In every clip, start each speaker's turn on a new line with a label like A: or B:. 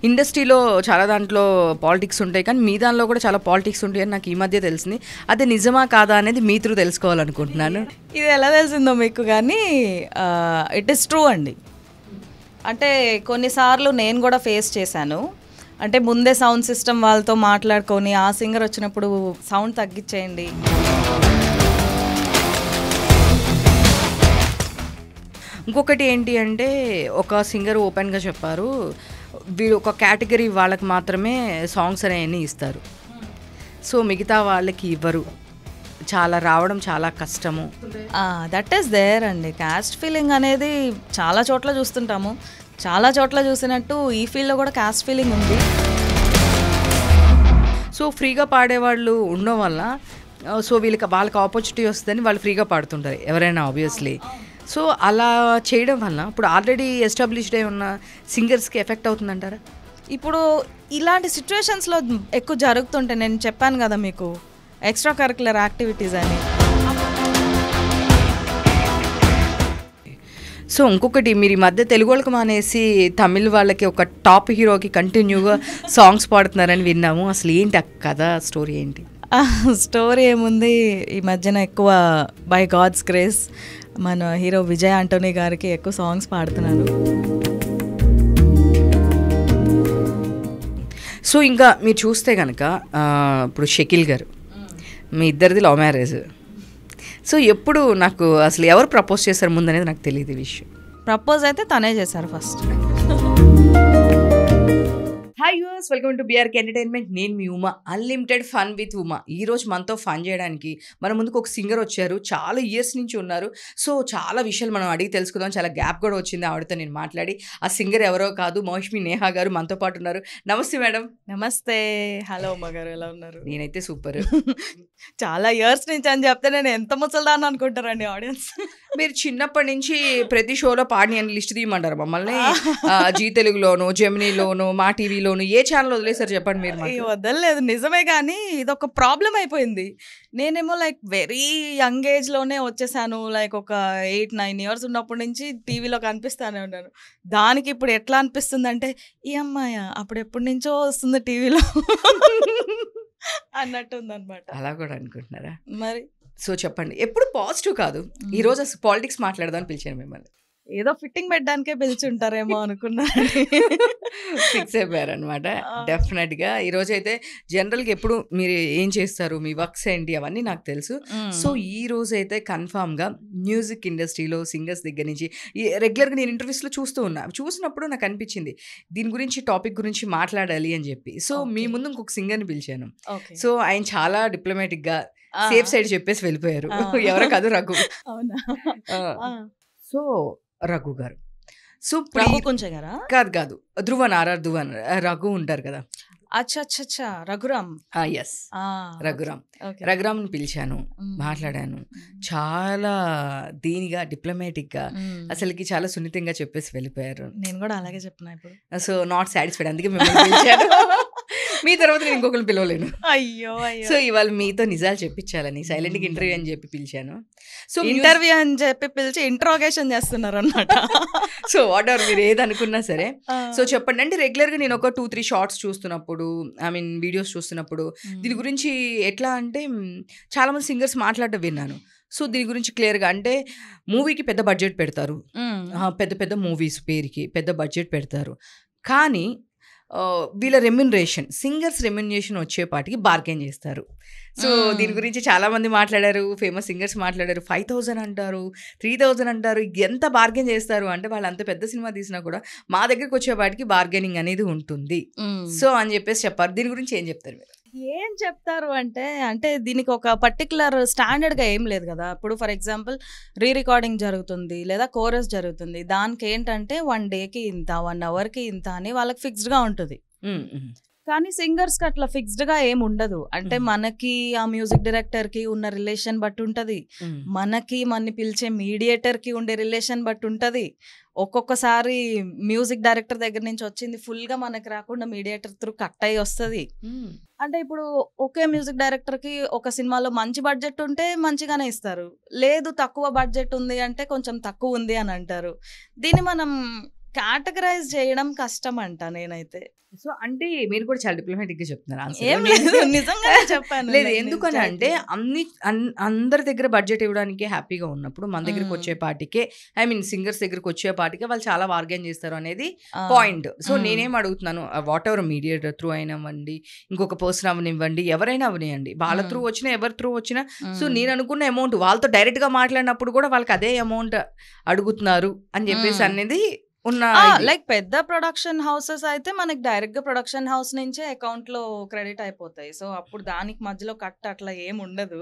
A: ఇండస్ట్రీలో చాలా దాంట్లో పాలిటిక్స్ ఉంటాయి, కానీ మీ దానిలో కూడా చాలా పాలిటిక్స్ ఉంటాయి అని నాకు ఈ మధ్య తెలిసింది. అదే నిజమా కాదా అనేది మీ త్రూ తెలుసుకోవాలనుకుంటున్నాను.
B: ఇది ఎలా తెలిసిందో మీకు, కానీ ఇట్ ఈస్ ట్రూ అండి. అంటే కొన్నిసార్లు నేను కూడా ఫేస్ చేశాను. అంటే ముందే సౌండ్ సిస్టమ్ వాళ్ళతో మాట్లాడుకొని ఆ సింగర్ వచ్చినప్పుడు సౌండ్ తగ్గించేయండి.
A: ఇంకొకటి ఏంటి అంటే, ఒక సింగర్ ఓపెన్గా చెప్పారు, వీళ్ళు ఒక కేటగిరీ వాళ్ళకి మాత్రమే సాంగ్స్ అనేవి ఇస్తారు, సో మిగతా వాళ్ళకి ఇవ్వరు. చాలా రావడం చాలా కష్టము.
B: దట్ ఈస్ దేర్ అండి. క్యాస్ట్ ఫీలింగ్ అనేది చాలా చోట్ల చూస్తుంటాము. చాలా చోట్ల చూసినట్టు ఈ ఫీల్డ్లో కూడా క్యాస్ట్ ఫీలింగ్ ఉంది.
A: సో ఫ్రీగా పాడేవాళ్ళు ఉండడం వల్ల సో వాళ్ళకి ఆపర్చునిటీ వస్తుందని వాళ్ళు ఫ్రీగా పాడుతుంటారు ఎవరైనా ఆబ్వియస్లీ. సో అలా చేయడం వల్ల ఇప్పుడు ఆల్రెడీ ఎస్టాబ్లిష్డ్ అయి ఉన్న సింగర్స్కి ఎఫెక్ట్ అవుతుందంటారా?
B: ఇప్పుడు ఇలాంటి సిచ్యువేషన్స్లో ఎక్కువ జరుగుతుంటే, నేను చెప్పాను కదా మీకు ఎక్స్ట్రా కరిక్యులర్ యాక్టివిటీస్ అని.
A: సో ఇంకొకటి, మీరు ఈ మధ్య తెలుగు వాళ్ళకి మానేసి తమిళ్ వాళ్ళకి ఒక టాప్ హీరోకి కంటిన్యూగా సాంగ్స్ పాడుతున్నారని విన్నాము. అసలు ఏంటి కదా, స్టోరీ ఏంటి?
B: స్టోరీ ఏముంది, ఈ మధ్యన ఎక్కువ బై గాడ్స్ గ్రేస్ మన హీరో విజయ్ ఆంటోనీ గారికి ఎక్కువ సాంగ్స్ పాడుతున్నాను.
A: సో ఇంకా మీరు చూస్తే కనుక ఇప్పుడు షకీల్ గారు, మీ ఇద్దరిది లవ్ మ్యారేజ్. సో ఎప్పుడు నాకు అసలు ఎవరు ప్రపోజ్ చేశారు ముందు అనేది నాకు తెలియదు ఈ విషయం.
B: ప్రపోజ్ అయితే తనే చేశారు ఫస్ట్.
A: హాయ్ యూస్, వెల్కమ్ టు బీఆర్కే ఎంటర్టైన్మెంట్. నేను మీ Uma, unlimited fun with Uma. ఈరోజు మనతో ఫన్ చేయడానికి మన ముందుకు ఒక సింగర్ వచ్చారు. చాలా ఇయర్స్ నుంచి ఉన్నారు. సో చాలా విషయాలు మనం అడిగి తెలుసుకుందాం. చాలా గ్యాప్ కూడా వచ్చింది ఆవిడతో నేను మాట్లాడి. ఆ సింగర్ ఎవరో కాదు, మౌష్మి నేహా గారు మనతో పాటు ఉన్నారు. నమస్తే మేడం.
B: నమస్తే. హలో అమ్మ గారు, ఎలా ఉన్నారు?
A: నేనైతే సూపర్.
B: చాలా ఇయర్స్ నుంచి అని చెప్తే నేను ఎంత ముసల్దాన్ని అనుకుంటారండి ఆడియన్స్.
A: మీరు చిన్నప్పటి నుంచి ప్రతి షోలో పాడి అని లిస్ట్ తీయమంటారు మమ్మల్ని. జీ తెలుగులోను, జెమినీలోను, మా టీవీలోను, ఏ ఛానల్ వదిలేసారు చెప్పండి మీరు?
B: వదలలేదు, నిజమే. కానీ ఇది ఒక ప్రాబ్లం అయిపోయింది. నేనేమో లైక్ వెరీ యంగ్ ఏజ్లోనే వచ్చేసాను. లైక్ ఒక 8-9 years ఉన్నప్పటి నుంచి టీవీలో కనిపిస్తానే ఉన్నాను. దానికి ఇప్పుడు ఎట్లా అనిపిస్తుంది అంటే, ఈ అమ్మాయ అప్పుడు ఎప్పటి నుంచో వస్తుంది టీవీలో అన్నట్టుంది అనమాట.
A: అలా కూడా అనుకుంటున్నారా
B: మరి?
A: సో చెప్పండి, ఎప్పుడు పాజిటివ్ కాదు. ఈ రోజు అసలు పాలిటిక్స్ మాట్లాడదాం అని పిలిచాను మిమ్మల్ని.
B: ఏదో ఫిట్టింగ్ పెట్టడానికే పిలిచి ఉంటారేమో అనుకున్నాను.
A: ఫిక్స్ అయిపోయారు అనమాట. డెఫినెట్గా ఈరోజు అయితే జనరల్గా ఎప్పుడు మీరు ఏం చేస్తారు, మీ వర్క్స్ ఏంటి అవన్నీ నాకు తెలుసు. సో ఈ రోజు అయితే కన్ఫామ్గా మ్యూజిక్ ఇండస్ట్రీలో సింగర్స్ దగ్గర నుంచి రెగ్యులర్గా నేను ఇంటర్వ్యూస్లో చూసినప్పుడు నాకు అనిపించింది దీని గురించి, టాపిక్ గురించి మాట్లాడాలి అని చెప్పి. సో మీ ముందు ఇంకొక సింగర్ని పిలిచాను. సో ఆయన చాలా డిప్లొమాటిక్గా సేఫ్ సైడ్ చెప్పేసి వెళ్ళిపోయారు. ఎవరో కాదు, రఘు. సో రఘు గారు. సో కాదు ధ్రువన్, ఆర్ఆర్ ధ్రువన్, రఘు ఉంటారు కదా.
B: అచ్చా రఘురామ్.
A: ఎస్, రఘురామ్ని పిలిచాను, మాట్లాడాను. చాలా దీనిగా డిప్లొమాటిక్గా అసలుకి చాలా సున్నితంగా చెప్పేసి వెళ్ళిపోయారు.
B: నేను కూడా అలాగే చెప్పిన ఇప్పుడు.
A: సో నాట్ సాటిస్ఫైడ్, అందుకే మిమ్మల్ని పిలిచాను. మీ తర్వాత నేను ఇంకొకరిని పిలవలేను.
B: అయ్యో.
A: సో ఇవాళ మీతో నిజాలు చెప్పించాలని సైలెంట్గా ఇంటర్వ్యూ అని చెప్పి పిలిచాను.
B: సో ఇంటర్వ్యూ అని చెప్పి పిలిచి ఇంట్రోగేషన్ చేస్తున్నారు అన్నమాట.
A: సో వాట్ ఎవర్ మీరు ఏదనుకున్నా సరే సో చెప్పండి. అంటే రెగ్యులర్గా నేను ఒక 2-3 షార్ట్స్ చూస్తున్నప్పుడు, ఐ మీన్ వీడియోస్ చూస్తున్నప్పుడు దీని గురించి ఎట్లా అంటే చాలామంది సింగర్స్ మాట్లాడటం విన్నాను. సో దీని గురించి క్లియర్గా, అంటే మూవీకి పెద్ద బడ్జెట్ పెడతారు, పెద్ద పెద్ద మూవీస్ పేరుకి పెద్ద బడ్జెట్ పెడతారు, కానీ వీళ్ళ రెమ్యునరేషన్, సింగర్స్ రెమ్యునరేషన్ వచ్చేపాటికి బార్గెన్ చేస్తారు. సో దీని గురించి చాలామంది మాట్లాడారు, ఫేమస్ సింగర్స్ మాట్లాడారు. 5,000 అంటారు, 3,000 అంటారు. ఎంత బార్గెన్ చేస్తారు అంటే వాళ్ళు అంత పెద్ద సినిమా తీసినా కూడా మా దగ్గరికి వచ్చేపాటికి బార్గెనింగ్ అనేది ఉంటుంది. సో అని చెప్పేసి చెప్పారు. దీని గురించి ఏం చెప్తారు మీరు?
B: ఏం చెప్తారు అంటే దీనికి ఒక పర్టికులర్ స్టాండర్డ్గా ఏం లేదు కదా. ఇప్పుడు ఫర్ ఎగ్జాంపుల్ రికార్డింగ్ జరుగుతుంది లేదా కోరస్ జరుగుతుంది, దానికి ఏంటంటే 1 dayకి ఇంత, 1 hourకి ఇంత అని వాళ్ళకి ఫిక్స్డ్గా ఉంటుంది. కానీ సింగర్స్కి అట్లా ఫిక్స్డ్గా ఏమి ఉండదు. అంటే మనకి ఆ మ్యూజిక్ డైరెక్టర్కి ఉన్న రిలేషన్ బట్టి ఉంటుంది, మనకి మన పిలిచే మీడియేటర్కి ఉండే రిలేషన్ బట్టి ఉంటుంది. ఒక్కొక్కసారి మ్యూజిక్ డైరెక్టర్ దగ్గర నుంచి వచ్చింది ఫుల్గా మనకి రాకుండా మీడియేటర్ త్రూ కట్ అయ్యి వస్తుంది. అంటే ఇప్పుడు ఒకే మ్యూజిక్ డైరెక్టర్కి ఒక సినిమాలో మంచి బడ్జెట్ ఉంటే మంచిగానే ఇస్తారు, లేదు తక్కువ బడ్జెట్ ఉంది అంటే కొంచెం తక్కువ ఉంది అని అంటారు. దీన్ని మనం కేటగరైజ్ చేయడం కష్టం అంట నేనైతే.
A: సో అంటే మీరు కూడా చాలా డిప్లొమాటిక్ గా చెప్తున్నారు ఆన్సర్.
B: ఏం లేదు, నిజంగానే చెప్పాను.
A: లేదు, ఎందుకని అంటే అందరి దగ్గర బడ్జెట్ ఇవ్వడానికి హ్యాపీగా ఉన్నప్పుడు మన దగ్గరికి వచ్చే పాటికే, ఐ మీన్ సింగర్స్ దగ్గరికి వచ్చే పాటికే వాళ్ళు చాలా బార్గెన్ చేస్తారు అనేది పాయింట్. సో నేనేం అడుగుతున్నాను, వాట్ ఎవర్ మీడియేటర్ త్రూ అయినవ్వండి, ఇంకొక పర్సన్ అవనివ్వండి, ఎవరైనా అవనివ్వండి, వాళ్ళ త్రూ వచ్చినా ఎవరి త్రూ వచ్చినా, సో నేను అనుకున్న అమౌంట్ వాళ్ళతో డైరెక్ట్ గా మాట్లాడినప్పుడు కూడా వాళ్ళకి అదే అమౌంట్ అడుగుతున్నారు అని చెప్పేసి అనేది ఉన్న.
B: లైక్ పెద్ద ప్రొడక్షన్ హౌసెస్ అయితే మనకి డైరెక్ట్ గా ప్రొడక్షన్ హౌస్ నుంచే అకౌంట్ లో క్రెడిట్ అయిపోతాయి. సో అప్పుడు దానికి మధ్యలో కట్ అట్లా ఏం ఉండదు.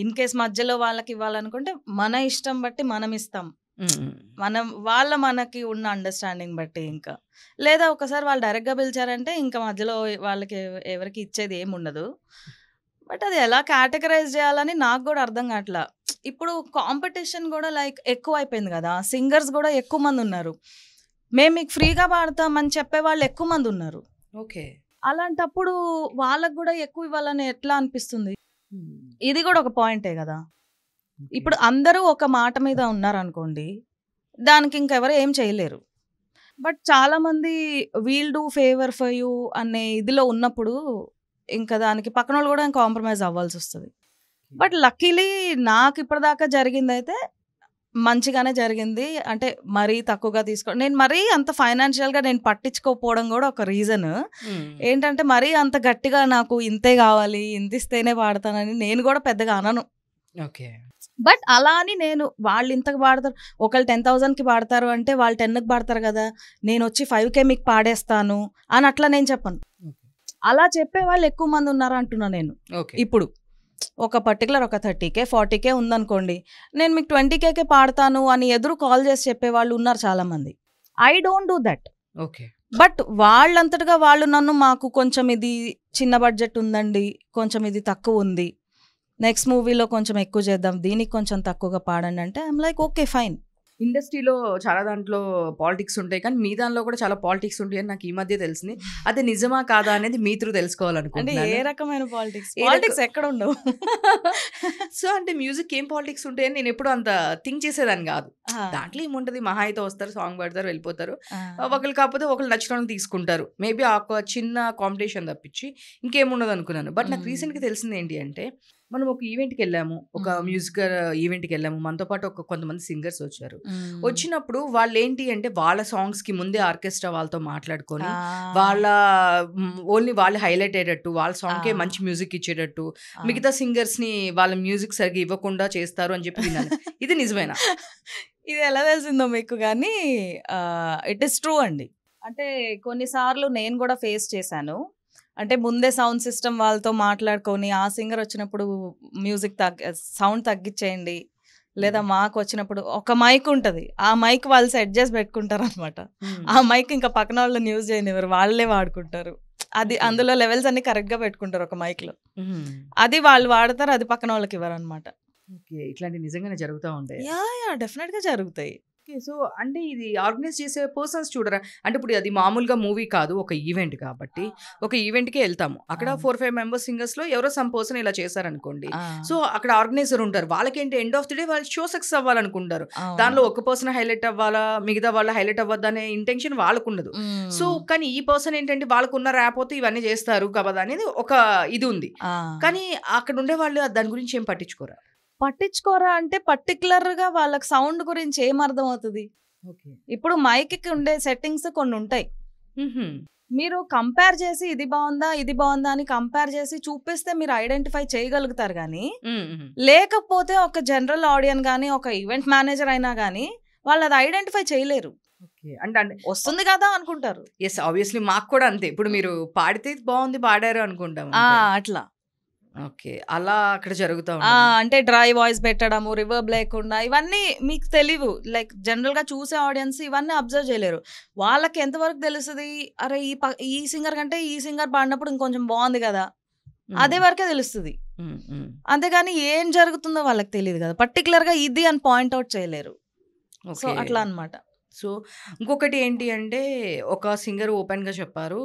B: ఇన్ కేస్ మధ్యలో వాళ్ళకి ఇవ్వాలనుకుంటే మన ఇష్టం బట్టి మనం ఇస్తాం, మనకి ఉన్న అండర్స్టాండింగ్ బట్టి. ఇంకా లేదా ఒకసారి వాళ్ళు డైరెక్ట్ గా పిలిచారంటే ఇంకా మధ్యలో వాళ్ళకి ఎవరికి ఇచ్చేది ఏమి ఉండదు. బట్ అది ఎలా కేటగరైజ్ చేయాలని నాకు కూడా అర్థం కావట్లా. ఇప్పుడు కాంపిటీషన్ కూడా లైక్ ఎక్కువ అయిపోయింది కదా, సింగర్స్ కూడా ఎక్కువ మంది ఉన్నారు, మేము మీకు ఫ్రీగా పాడతామని చెప్పే వాళ్ళు ఎక్కువ మంది ఉన్నారు.
A: ఓకే,
B: అలాంటప్పుడు వాళ్ళకు కూడా ఎక్కువ ఇవ్వాలని ఎట్లా అనిపిస్తుంది? ఇది కూడా ఒక పాయింటే కదా. ఇప్పుడు అందరూ ఒక మాట మీద ఉన్నారు అనుకోండి, దానికి ఇంకెవరు ఏం చేయలేరు. బట్ చాలా మంది we'll do favour for you అనే ఇదిలో ఉన్నప్పుడు ఇంకా దానికి పక్కన వాళ్ళు కూడా కాంప్రమైజ్ అవ్వాల్సి వస్తుంది. బట్ లక్కీలీ నాకు ఇప్పటిదాకా జరిగింది అయితే మంచిగానే జరిగింది. అంటే మరీ తక్కువగా నేను మరీ అంత ఫైనాన్షియల్గా నేను పట్టించుకోకపోవడం కూడా ఒక రీజన్. ఏంటంటే మరీ అంత గట్టిగా నాకు ఇంతే కావాలి, ఇంత ఇస్తేనే పాడతానని నేను కూడా పెద్దగా అనను.
A: ఓకే,
B: బట్ అలా అని నేను వాళ్ళు ఇంతకు పాడతారు, ఒకళ్ళు 10,000కి పాడతారు అంటే వాళ్ళు 10కి పాడతారు కదా, నేను వచ్చి 5K మీకు పాడేస్తాను అని అట్లా నేను చెప్పను. అలా చెప్పే వాళ్ళు ఎక్కువ మంది ఉన్నారు అంటున్నా నేను. ఇప్పుడు ఒక పర్టికులర్ ఒక 30K 40K ఉందనుకోండి, నేను మీకు 20Kకే పాడతాను అని ఎదురు కాల్ చేసి చెప్పే వాళ్ళు ఉన్నారు చాలా మంది. I don't do that. But వాళ్ళంతటిగా వాళ్ళు నన్ను, మాకు కొంచెం ఇది చిన్న బడ్జెట్ ఉందండి, కొంచెం ఇది తక్కువ ఉంది, నెక్స్ట్ మూవీలో కొంచెం ఎక్కువ చేద్దాం, దీనికి కొంచెం తక్కువగా పాడండి అంటే ఐఎమ్ లైక్ ఓకే ఫైన్.
A: ఇండస్ట్రీలో చాలా దాంట్లో పాలిటిక్స్ ఉంటాయి, కానీ మీ దానిలో కూడా చాలా పాలిటిక్స్ ఉంటాయి అని నాకు ఈ మధ్య తెలిసింది. అది నిజమా కాదా అనేది మీ త్రూ తెలుసుకోవాలనుకుంటున్నాను.
B: ఏ రకమైన పాలిటిక్స్ ఎక్కడ ఉండవు.
A: సో అంటే మ్యూజిక్ ఏం పాలిటిక్స్ ఉంటాయని నేను ఎప్పుడు అంత థింక్ చేసేదాన్ని కాదు. దాంట్లో ఏముంటది, మహా అయితే వస్తారు, సాంగ్ పాడతారు, వెళ్ళిపోతారు, ఒకళ్ళు కాకపోతే ఒకళ్ళు నచ్చిన వాళ్ళని తీసుకుంటారు, మేబీ ఆ ఒక చిన్న కాంపిటీషన్ తప్పించి ఇంకేముండదు అనుకున్నాను. బట్ నాకు రీసెంట్గా తెలిసింది ఏంటి అంటే, మనం ఒక ఈవెంట్కి వెళ్ళాము, ఒక మ్యూజికల్ ఈవెంట్కి వెళ్ళాము, మనతో పాటు కొంతమంది సింగర్స్ వచ్చారు. వచ్చినప్పుడు వాళ్ళు ఏంటి అంటే వాళ్ళ సాంగ్స్కి ముందే ఆర్కెస్ట్రా వాళ్ళతో మాట్లాడుకొని వాళ్ళ ఓన్లీ వాళ్ళు హైలైట్ అయ్యేటట్టు, వాళ్ళ సాంగ్కే మంచి మ్యూజిక్ ఇచ్చేటట్టు, మిగతా సింగర్స్ని వాళ్ళ మ్యూజిక్ సరిగ్గా ఇవ్వకుండా చేస్తారు అని చెప్పి విన్నాను. ఇది నిజమేనా?
B: ఇది ఎలా తెలిసిందో మీకు, కానీ ఇట్ ఈస్ ట్రూ అండి. అంటే కొన్నిసార్లు నేను కూడా ఫేస్ చేశాను. అంటే ముందే సౌండ్ సిస్టమ్ వాళ్ళతో మాట్లాడుకొని, ఆ సింగర్ వచ్చినప్పుడు మ్యూజిక్ సౌండ్ తగ్గించేయండి, లేదా మాకు వచ్చినప్పుడు ఒక మైక్ ఉంటుంది, ఆ మైక్ వాళ్ళు సెట్ చేసి పెట్టుకుంటారు అనమాట. ఆ మైక్ ఇంకా పక్కన వాళ్ళు న్యూస్ చేయనివ్వరు, వాళ్ళే వాడుకుంటారు. అది అందులో లెవెల్స్ అన్ని కరెక్ట్గా పెట్టుకుంటారు ఒక మైక్లో, అది వాళ్ళు వాడతారు, అది పక్కన వాళ్ళకి ఇవ్వరు అనమాట.
A: ఇట్లాంటి నిజంగానే జరుగుతూ ఉంటాయి?
B: డెఫినెట్గా జరుగుతాయి.
A: సో అంటే ఇది ఆర్గనైజ్ చేసే పర్సన్స్ చూడరా, అంటే ఇప్పుడు అది మామూలుగా మూవీ కాదు, ఒక ఈవెంట్ కాబట్టి ఒక ఈవెంట్కే వెళ్తాము, అక్కడ 4-5 మెంబర్స్ సింగర్స్లో ఎవరో సమ్ పర్సన్ ఇలా చేశారనుకోండి, సో అక్కడ ఆర్గనైజర్ ఉంటారు, వాళ్ళకేంటి ఎండ్ ఆఫ్ ది డే వాళ్ళు షో సక్సెస్ అవ్వాలనుకుంటారు, దానిలో ఒక పర్సన్ హైలైట్ అవ్వాలా, మిగతా వాళ్ళు హైలైట్ అవ్వద్దు అనే ఇంటెన్షన్ వాళ్ళకు ఉండదు. సో కానీ ఈ పర్సన్ ఏంటంటే వాళ్ళకున్న ర్యాపోతే ఇవన్నీ చేస్తారు కదా అనేది ఒక ఇది ఉంది, కానీ అక్కడ ఉండే వాళ్ళు దాని గురించి ఏం
B: పట్టించుకోరా అంటే పర్టికులర్ గా వాళ్ళకి సౌండ్ గురించి ఏం అర్థం అవుతుంది? ఇప్పుడు మైక్ కి ఉండే సెట్టింగ్స్ కొన్ని ఉంటాయి, మీరు కంపేర్ చేసి ఇది బాగుందా అని కంపేర్ చేసి చూపిస్తే మీరు ఐడెంటిఫై చేయగలుగుతారు. కానీ లేకపోతే ఒక జనరల్ ఆడియన్స్ కానీ ఒక ఈవెంట్ మేనేజర్ అయినా కానీ వాళ్ళు అది ఐడెంటిఫై చేయలేరు.
A: అంటే
B: వస్తుంది కదా అనుకుంటారు.
A: ఎస్, ఆబ్వియస్లీ మాకు కూడా అంతే, ఇప్పుడు మీరు పాడితే బాగుంది పాడారు అనుకుంటాం
B: అట్లా.
A: ఓకే, అలా అక్కడ జరుగుతా
B: అంటే డ్రై వాయిస్ పెట్టడము, రివర్బ్ లేకుండా, ఇవన్నీ మీకు తెలియవు. లైక్ జనరల్ గా చూసే ఆడియన్స్ ఇవన్నీ అబ్జర్వ్ చేయలేరు. వాళ్ళకి ఎంతవరకు తెలుస్తుంది, అరే ఈ సింగర్ కంటే ఈ సింగర్ పాడినప్పుడు ఇంకొంచెం బాగుంది కదా, అదే వరకే తెలుస్తుంది. అంతేగాని ఏం జరుగుతుందో వాళ్ళకి తెలియదు కదా, పర్టికులర్ గా ఇది అని పాయింట్ అవుట్ చేయలేరు. సో అట్లా అన్నమాట.
A: సో ఇంకొకటి ఏంటి అంటే, ఒక సింగర్ ఓపెన్గా చెప్పారు,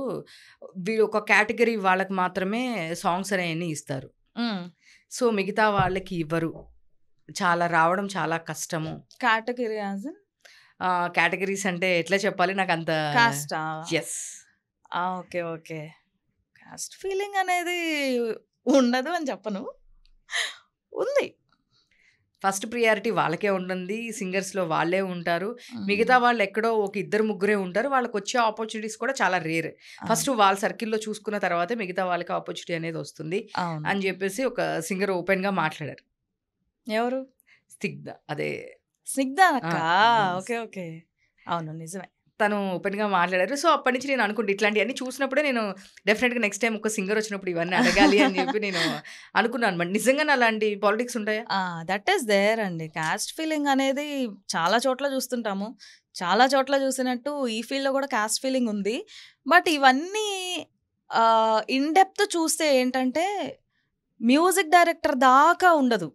A: వీళ్ళు ఒక కేటగిరీ వాళ్ళకి మాత్రమే సాంగ్స్ అనేవి ఇస్తారు, సో మిగతా వాళ్ళకి ఇవ్వరు, చాలా రావడం చాలా కష్టము.
B: కేటగిరీ
A: కేటగిరీస్ అంటే ఎట్లా చెప్పాలి నాకు అంత
B: కాస్టా?
A: Yes
B: okay. Okay. Caste feeling అనేది ఉండదు అని చెప్పను. ఉంది.
A: ఫస్ట్ ప్రియారిటీ వాళ్ళకే ఉంటుంది. సింగర్స్‌లో వాళ్ళే ఉంటారు. మిగతా వాళ్ళు ఎక్కడో ఒక ఇద్దరు ముగ్గురే ఉంటారు. వాళ్ళకొచ్చే ఆపర్చునిటీస్ కూడా చాలా రేర్. ఫస్ట్ వాళ్ళ సర్కిల్‌లో చూసుకున్న తర్వాతే మిగతా వాళ్ళకి ఆపర్చునిటీ అనేది వస్తుంది
B: అవును.
A: అని చెప్పేసి ఒక సింగర్ ఓపెన్‌గా మాట్లాడారు.
B: ఎవరు?
A: స్నిగ్ధ అదే
B: స్నిగ్ధ అక్క. ఓకే. ఓకే. అవును. నిజమే.
A: తను ఓపెన్‌గా మాట్లాడారు. సో, అప్పటి నుంచి నేను అనుకుంటే ఇట్లాంటియన్నీ చూసినప్పుడే నేను డెఫినిట్‌గా నెక్స్ట్ టైమ్ ఒక సింగర్ వచ్చినప్పుడు ఇవన్నీ అడగాలి అని చెప్పి నేను అనుకున్నాను అనమాట. నిజంగానే అలాంటి పాలిటిక్స్ ఉంటాయా?
B: దట్ ఈస్ దేర్ అండి. కాస్ట్ ఫీలింగ్ అనేది చాలా చోట్ల చూస్తుంటాము. చాలా చోట్ల చూసినట్టు ఈ ఫీల్డ్‌లో కూడా కాస్ట్ ఫీలింగ్ ఉంది. బట్ ఇవన్నీ ఇన్ డెప్త్ చూస్తే ఏంటంటే మ్యూజిక్ డైరెక్టర్ దాకా ఉండదు.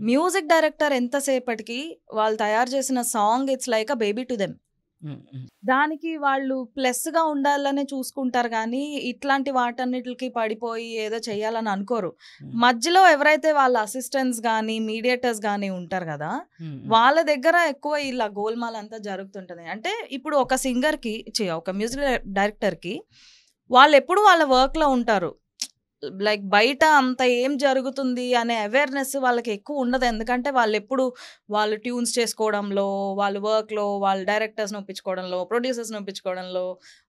B: మ్యూజిక్ డైరెక్టర్ ఎంతసేపటికి వాళ్ళు తయారు చేసిన song it's like a baby to them. దానికి వాళ్ళు ప్లస్‌గా ఉండాలనే చూసుకుంటారు గానీ, ఇట్లాంటి వాటన్నిటికి పడిపోయి ఏదో చేయాలని అనుకోరు. మధ్యలో ఎవరైతే వాళ్ళ అసిస్టెంట్స్ గానీ, మీడియేటర్స్ గానీ ఉంటారు గదా! వాళ్ళ దగ్గర ఎక్కువ ఇలా గోల్‌మాల్ అంతా జరుగుతుంటది. అంటే ఇప్పుడు ఒక సింగర్‌కి ఒక మ్యూజిక్ డైరెక్టర్‌కి వాళ్ళెప్పుడు వాళ్ళ వర్క్‌లో ఉంటారు. లైక్ బయట అంత ఏం జరుగుతుంది అనే అవేర్‌నెస్ వాళ్ళకి ఎక్కువ ఉండదు. ఎందుకంటే వాళ్ళు ట్యూన్స్ చేసుకోవడంలో, వాళ్ళ వర్క్‌లో, వాళ్ళ డైరెక్టర్స్‌ని ఒప్పించుకోవడంలో, ప్రొడ్యూసర్స్‌ని ఒప్పించుకోవడంలో,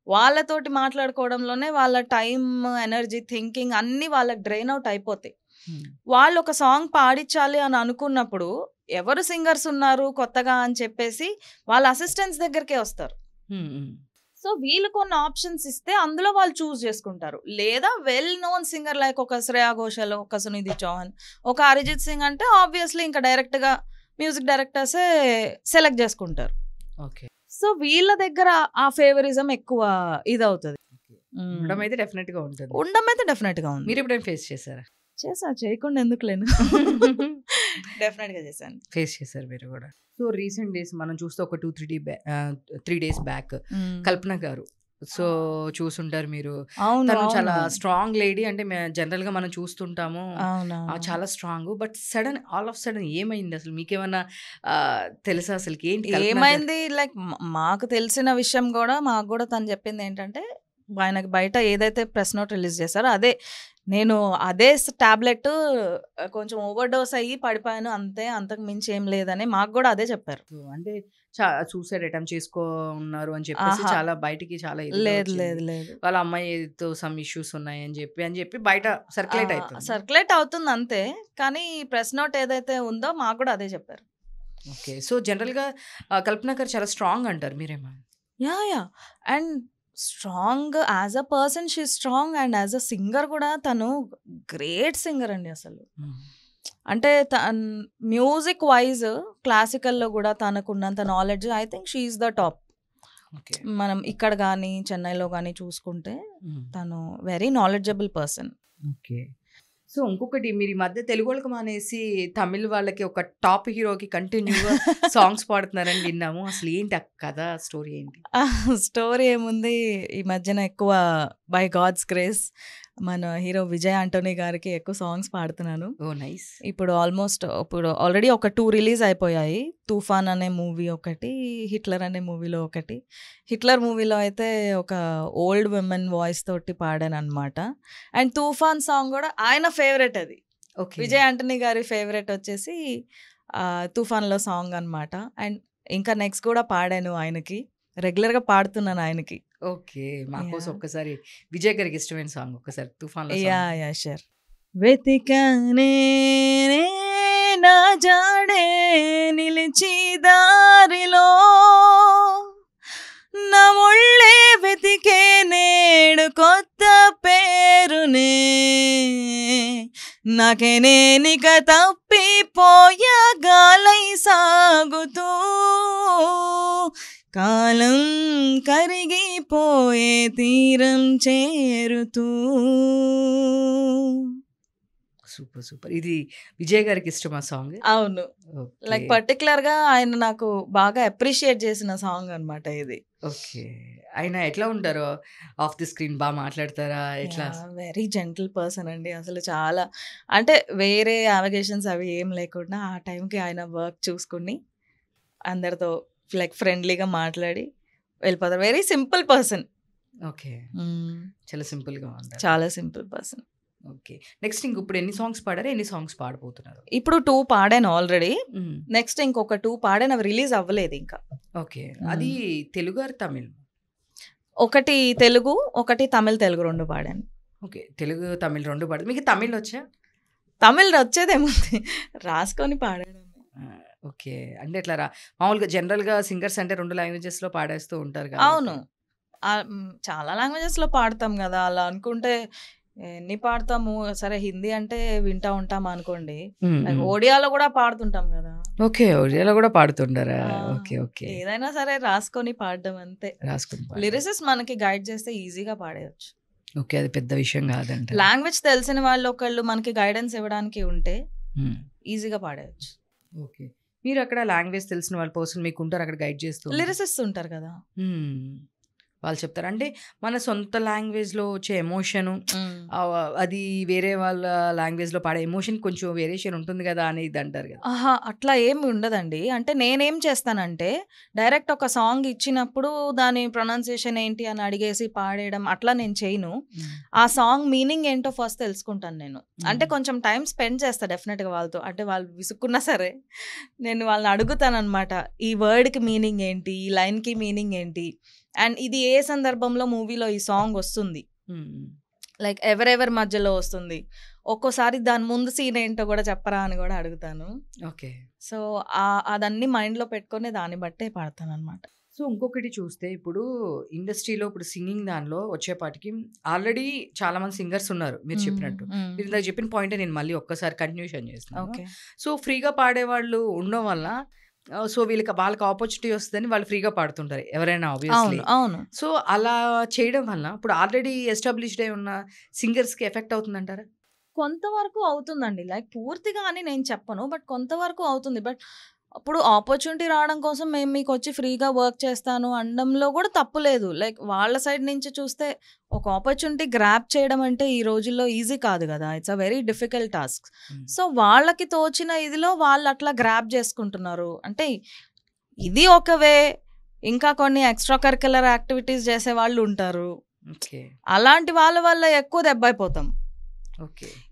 B: వాళ్ళతోటి మాట్లాడుకోవడంలోనే వాళ్ళ టైమ్, ఎనర్జీ, థింకింగ్ అన్నీ వాళ్ళకి డ్రైన్ అవుట్ అయిపోతాయి. వాళ్ళు ఒక సాంగ్ పాడించాలి అని అనుకున్నప్పుడు ఎవరు సింగర్స్ ఉన్నారు కొత్తగా అని చెప్పేసి వాళ్ళ అసిస్టెంట్స్ దగ్గరికే వస్తారు. సో వీళ్ళు కొన్ని ఆప్షన్స్ ఇస్తే అందులో వాళ్ళు చూస్ చేసుకుంటారు. లేదా వెల్ నోన్ సింగర్ లైక్ ఒక శ్రేయా ఘోషాల్, ఒక సునిధి చౌహాన్, ఒక అరిజిత్ సింగ్ అంటే ఆబ్వియస్లీ ఇంకా డైరెక్ట్‌గా మ్యూజిక్ డైరెక్టర్సే సెలెక్ట్ చేసుకుంటారు.
A: ఓకే.
B: సో వీళ్ళ దగ్గర ఆ ఫేవరిజం ఎక్కువ ఇదవుతది.
A: ఉండడం అయితే డెఫినెట్‌గా ఉంటుంది.
B: ఉండడం అయితే డెఫినెట్‌గా ఉంది.
A: మీరు ఎప్పుడైనా ఫేస్ చేశారా?
B: చేయకుండా ఎందుకు లేను. డెఫినెట్‌గా చేశాను.
A: ఫేస్ చేశారు మీరు కూడా. సో రీసెంట్ డేస్ మనం చూస్తే ఒక 3 డేస్ బ్యాక్ కల్పన గారు సో చూసుంటారు మీరు. తను చాలా స్ట్రాంగ్ లేడీ. అంటే జనరల్గా మనం చూస్తుంటాము చాలా strong. But all of sudden ఏమైంది అసలు? మీకేమన్నా తెలుసా అసలు ఏంటి
B: ఏమైంది? లైక్ మాకు తెలిసిన విషయం కూడా మాకు కూడా తను చెప్పింది ఏంటంటే ఆయనకి బయట ఏదైతే ప్రెస్ నోట్ రిలీజ్ చేశారో అదే టాబ్లెట్ కొంచెం ఓవర్ డోస్ అయ్యి పడిపోయాను అంతే, అంతకు మించి ఏం లేదని మాకు కూడా అదే చెప్పారు.
A: అంటే సూసైడ్ అటెంప్ట్ ఉన్నారు అని చెప్పేసి చాలా బయటికి చాలా
B: లేదు
A: వాళ్ళ అమ్మాయితో సమ్ ఇష్యూస్ ఉన్నాయి అని చెప్పి బయట
B: సర్క్యులేట్ అవుతుంది అంతే. కానీ ప్రెస్ నోట్ ఏదైతే ఉందో మాకు కూడా అదే చెప్పారు.
A: ఓకే. సో జనరల్గా కల్పన గారు చాలా స్ట్రాంగ్ అంటారు, మీరేమో?
B: Yeah and strong as a person she strong and as a singer కూడా తను గ్రేట్ సింగర్ అండి అసలు. అంటే మ్యూజిక్ వైజ్ క్లాసికల్లో కూడా తనకున్నంత knowledge I think she is the top. మనం ఇక్కడ కానీ చెన్నైలో కానీ చూసుకుంటే తను very knowledgeable person.
A: Okay. So ఇంకొకటి, మీరు ఈ మధ్య తెలుగు వాళ్ళకి మానేసి తమిళ్ వాళ్ళకి ఒక టాప్ హీరోకి కంటిన్యూగా సాంగ్స్ పాడుతున్నారని విన్నాము. అసలు ఏంటి కదా, స్టోరీ ఏంటి?
B: స్టోరీ ఏముంది, ఈ మధ్యన ఎక్కువ బై గాడ్స్ గ్రేస్ మన హీరో విజయ్ ఆంటోనీ గారికి ఎక్కువ సాంగ్స్ పాడుతున్నాను.
A: ఓ నైస్.
B: ఇప్పుడు ఆల్రెడీ ఒక 2 రిలీజ్ అయిపోయాయి. తుఫాన్ అనే మూవీ ఒకటి, హిట్లర్ అనే మూవీలో ఒకటి. హిట్లర్ మూవీలో అయితే ఒక ఓల్డ్ విమెన్ వాయిస్ తోటి పాడాను అనమాట. అండ్ తుఫాన్ సాంగ్ కూడా ఆయన ఫేవరెట్. అది విజయ్ ఆంటోనీ గారి ఫేవరెట్ వచ్చేసి తుఫాన్లో సాంగ్ అనమాట. అండ్ ఇంకా నెక్స్ట్ కూడా పాడాను ఆయనకి, రెగ్యులర్గా పాడుతున్నాను ఆయనకి.
A: ఓకే. మాకోసం ఒక్కసారి విజయ్ గారికి ఇష్టమైన సాంగ్ ఒక్కసారి తుఫాన్.
B: Yeah sure. వెతికానే నా జాడే నిలిచి దారిలో, నా ముళ్ళే వెతికే నేడు కొత్త పేరునే, నాకే నేనిక తప్పిపోయా గాలై సాగుతూ, కాలం కరిగిపోయే తీరం చేరుతూ.
A: సూపర్. ఇది విజయ్ గారికి ఇష్టమా సాంగ్?
B: అవును. లైక్ పర్టికులర్ గా ఆయన నాకు బాగా అప్రిషియేట్ చేసిన సాంగ్ అనమాట ఇది.
A: ఓకే. ఆయన ఎట్లా ఉంటారు ఆఫ్ ది స్క్రీన్? బాగా మాట్లాడతారా? ఎట్లా?
B: వెరీ జెంటిల్ పర్సన్ అండి అసలు. చాలా అంటే వేరే అలిగేషన్స్ అవి ఏం లేకుండా ఆ టైంకి ఆయన వర్క్ చూసుకుని అందరితో లైక్ ఫ్రెండ్లీగా మాట్లాడి వెళ్ళిపోతారు. Very simple person.
A: ఓకే. చాలా సింపుల్గా ఉంటారు.
B: చాలా సింపుల్ పర్సన్.
A: ఓకే. నెక్స్ట్ ఇప్పుడు ఎన్ని సాంగ్స్ పాడారు, ఎన్ని సాంగ్స్ పాడబోతున్నారు?
B: ఇప్పుడు 2 పాడాను ఆల్రెడీ. నెక్స్ట్ ఇంకొక 2 పాడాను, అవి రిలీజ్ అవ్వలేదు ఇంకా.
A: ఓకే. అది తెలుగు ఆర్ తమిళ్?
B: ఒకటి తెలుగు, ఒకటి తమిళ్. తెలుగు 2 పాడాను.
A: ఓకే. తెలుగు తమిళ్ 2 పాడారు. మీకు తమిళ్ వచ్చా?
B: తమిళ్ వచ్చేదేముంది, రాసుకొని పాడాను.
A: ఓకే. అంటే ఎట్లా మామూలుగా జనరల్గా సింగర్స్ అంటే 2 లాంగ్వేజెస్లో పాడేస్తూ ఉంటారు కదా.
B: అవును, చాలా లాంగ్వేజెస్లో పాడతాం కదా. అలా అనుకుంటే ఎన్ని పాడతాము. సరే హిందీ అంటే వింటా ఉంటాం అనుకోండి, ఓడియాలో కూడా పాడుతుంటాం కదా.
A: ఓకే. ఒడియాలో కూడా పాడుతుంటారా? ఓకే. ఓకే.
B: ఏదైనా సరే రాసుకొని పాడడం అంతే.
A: రాసుకొని
B: లిరిసిస్ట్ మనకి గైడ్ చేస్తే ఈజీగా పాడేయచ్చు.
A: ఓకే. అది పెద్ద విషయం కాదంట.
B: లాంగ్వేజ్ తెలిసిన వాళ్ళు ఒకళ్ళు మనకి గైడెన్స్ ఇవ్వడానికి ఉంటే ఈజీగా పాడేయచ్చు.
A: ఓకే. మీరు అక్కడ లాంగ్వేజ్ తెలిసిన వాళ్ళ పర్సన్ మీకు ఉంటారు అక్కడ గైడ్ చేస్తూ?
B: లిరిసిస్ట్ ఉంటారు కదా,
A: వాళ్ళు చెప్తారు. అంటే మన సొంత లాంగ్వేజ్లో వచ్చే ఎమోషను అది వేరే వాళ్ళ లాంగ్వేజ్లో పాడే ఎమోషన్ కొంచెం వేరియేషన్ ఉంటుంది కదా అనేది అంటారు కదా.
B: అట్లా ఏమి ఉండదండి. అంటే నేనేం చేస్తానంటే డైరెక్ట్ ఒక సాంగ్ ఇచ్చినప్పుడు దాని ప్రొనౌన్సియేషన్ ఏంటి అని అడిగేసి పాడేయడం అట్లా నేను చేయను. ఆ సాంగ్ మీనింగ్ ఏంటో ఫస్ట్ తెలుసుకుంటాను నేను. అంటే కొంచెం టైం స్పెండ్ చేస్తా డెఫినెట్గా వాళ్ళతో. అంటే వాళ్ళు విసుక్కున్నా సరే నేను వాళ్ళని అడుగుతాను అనమాట, ఈ వర్డ్కి మీనింగ్ ఏంటి, ఈ లైన్కి మీనింగ్ ఏంటి, అండ్ ఇది ఏ సందర్భంలో మూవీలో ఈ సాంగ్ వస్తుంది, లైక్ ఎవరెవరి మధ్యలో వస్తుంది, ఒక్కోసారి దాని ముందు సీన్ ఏంటో కూడా చెప్పరా అని కూడా అడుగుతాను.
A: ఓకే.
B: సో అదన్నీ మైండ్లో పెట్టుకొని దాన్ని బట్టే పాడతాను అనమాట.
A: సో ఇంకొకటి చూస్తే ఇప్పుడు ఇండస్ట్రీలో ఇప్పుడు సింగింగ్ దానిలో వచ్చేపాటికి ఆల్రెడీ చాలా మంది సింగర్స్ ఉన్నారు మీరు చెప్పినట్టు. మీరు ఇందాక చెప్పిన పాయింట్ నేను మళ్ళీ ఒక్కసారి కంటిన్యూషన్ చేస్తున్నాను. సో ఫ్రీగా పాడేవాళ్ళు ఉండడం వల్ల సో వాళ్ళకి ఆపర్చునిటీ వస్తుందని వాళ్ళు ఫ్రీగా పాడుతుంటారు ఎవరైనా ఆబ్వియస్లీ.
B: అవును.
A: సో అలా చేయడం వల్ల ఇప్పుడు ఆల్రెడీ ఎస్టాబ్లిష్డ్ అయి ఉన్న సింగర్స్కి ఎఫెక్ట్ అవుతుందంటారా?
B: కొంతవరకు అవుతుందండి. లైక్ పూర్తిగా అని నేను చెప్పను, బట్ కొంతవరకు అవుతుంది. బట్ అప్పుడు ఆపర్చునిటీ రావడం కోసం మేము మీకు వచ్చి ఫ్రీగా వర్క్ చేస్తాను అనడంలో కూడా తప్పు లేదు. లైక్ వాళ్ళ సైడ్ నుంచి చూస్తే ఒక ఆపర్చునిటీ గ్రాప్ చేయడం అంటే ఈ రోజుల్లో ఈజీ కాదు కదా, it's a very difficult task. So వాళ్ళకి తోచిన ఇదిలో వాళ్ళు అట్లా గ్రాప్ చేసుకుంటున్నారు. అంటే ఇది ఒక వే. ఇంకా కొన్ని ఎక్స్ట్రా కరిక్యులర్ యాక్టివిటీస్ చేసే వాళ్ళు ఉంటారు. అలాంటి వాళ్ళ వల్ల ఎక్కువ దెబ్బ అయిపోతాం.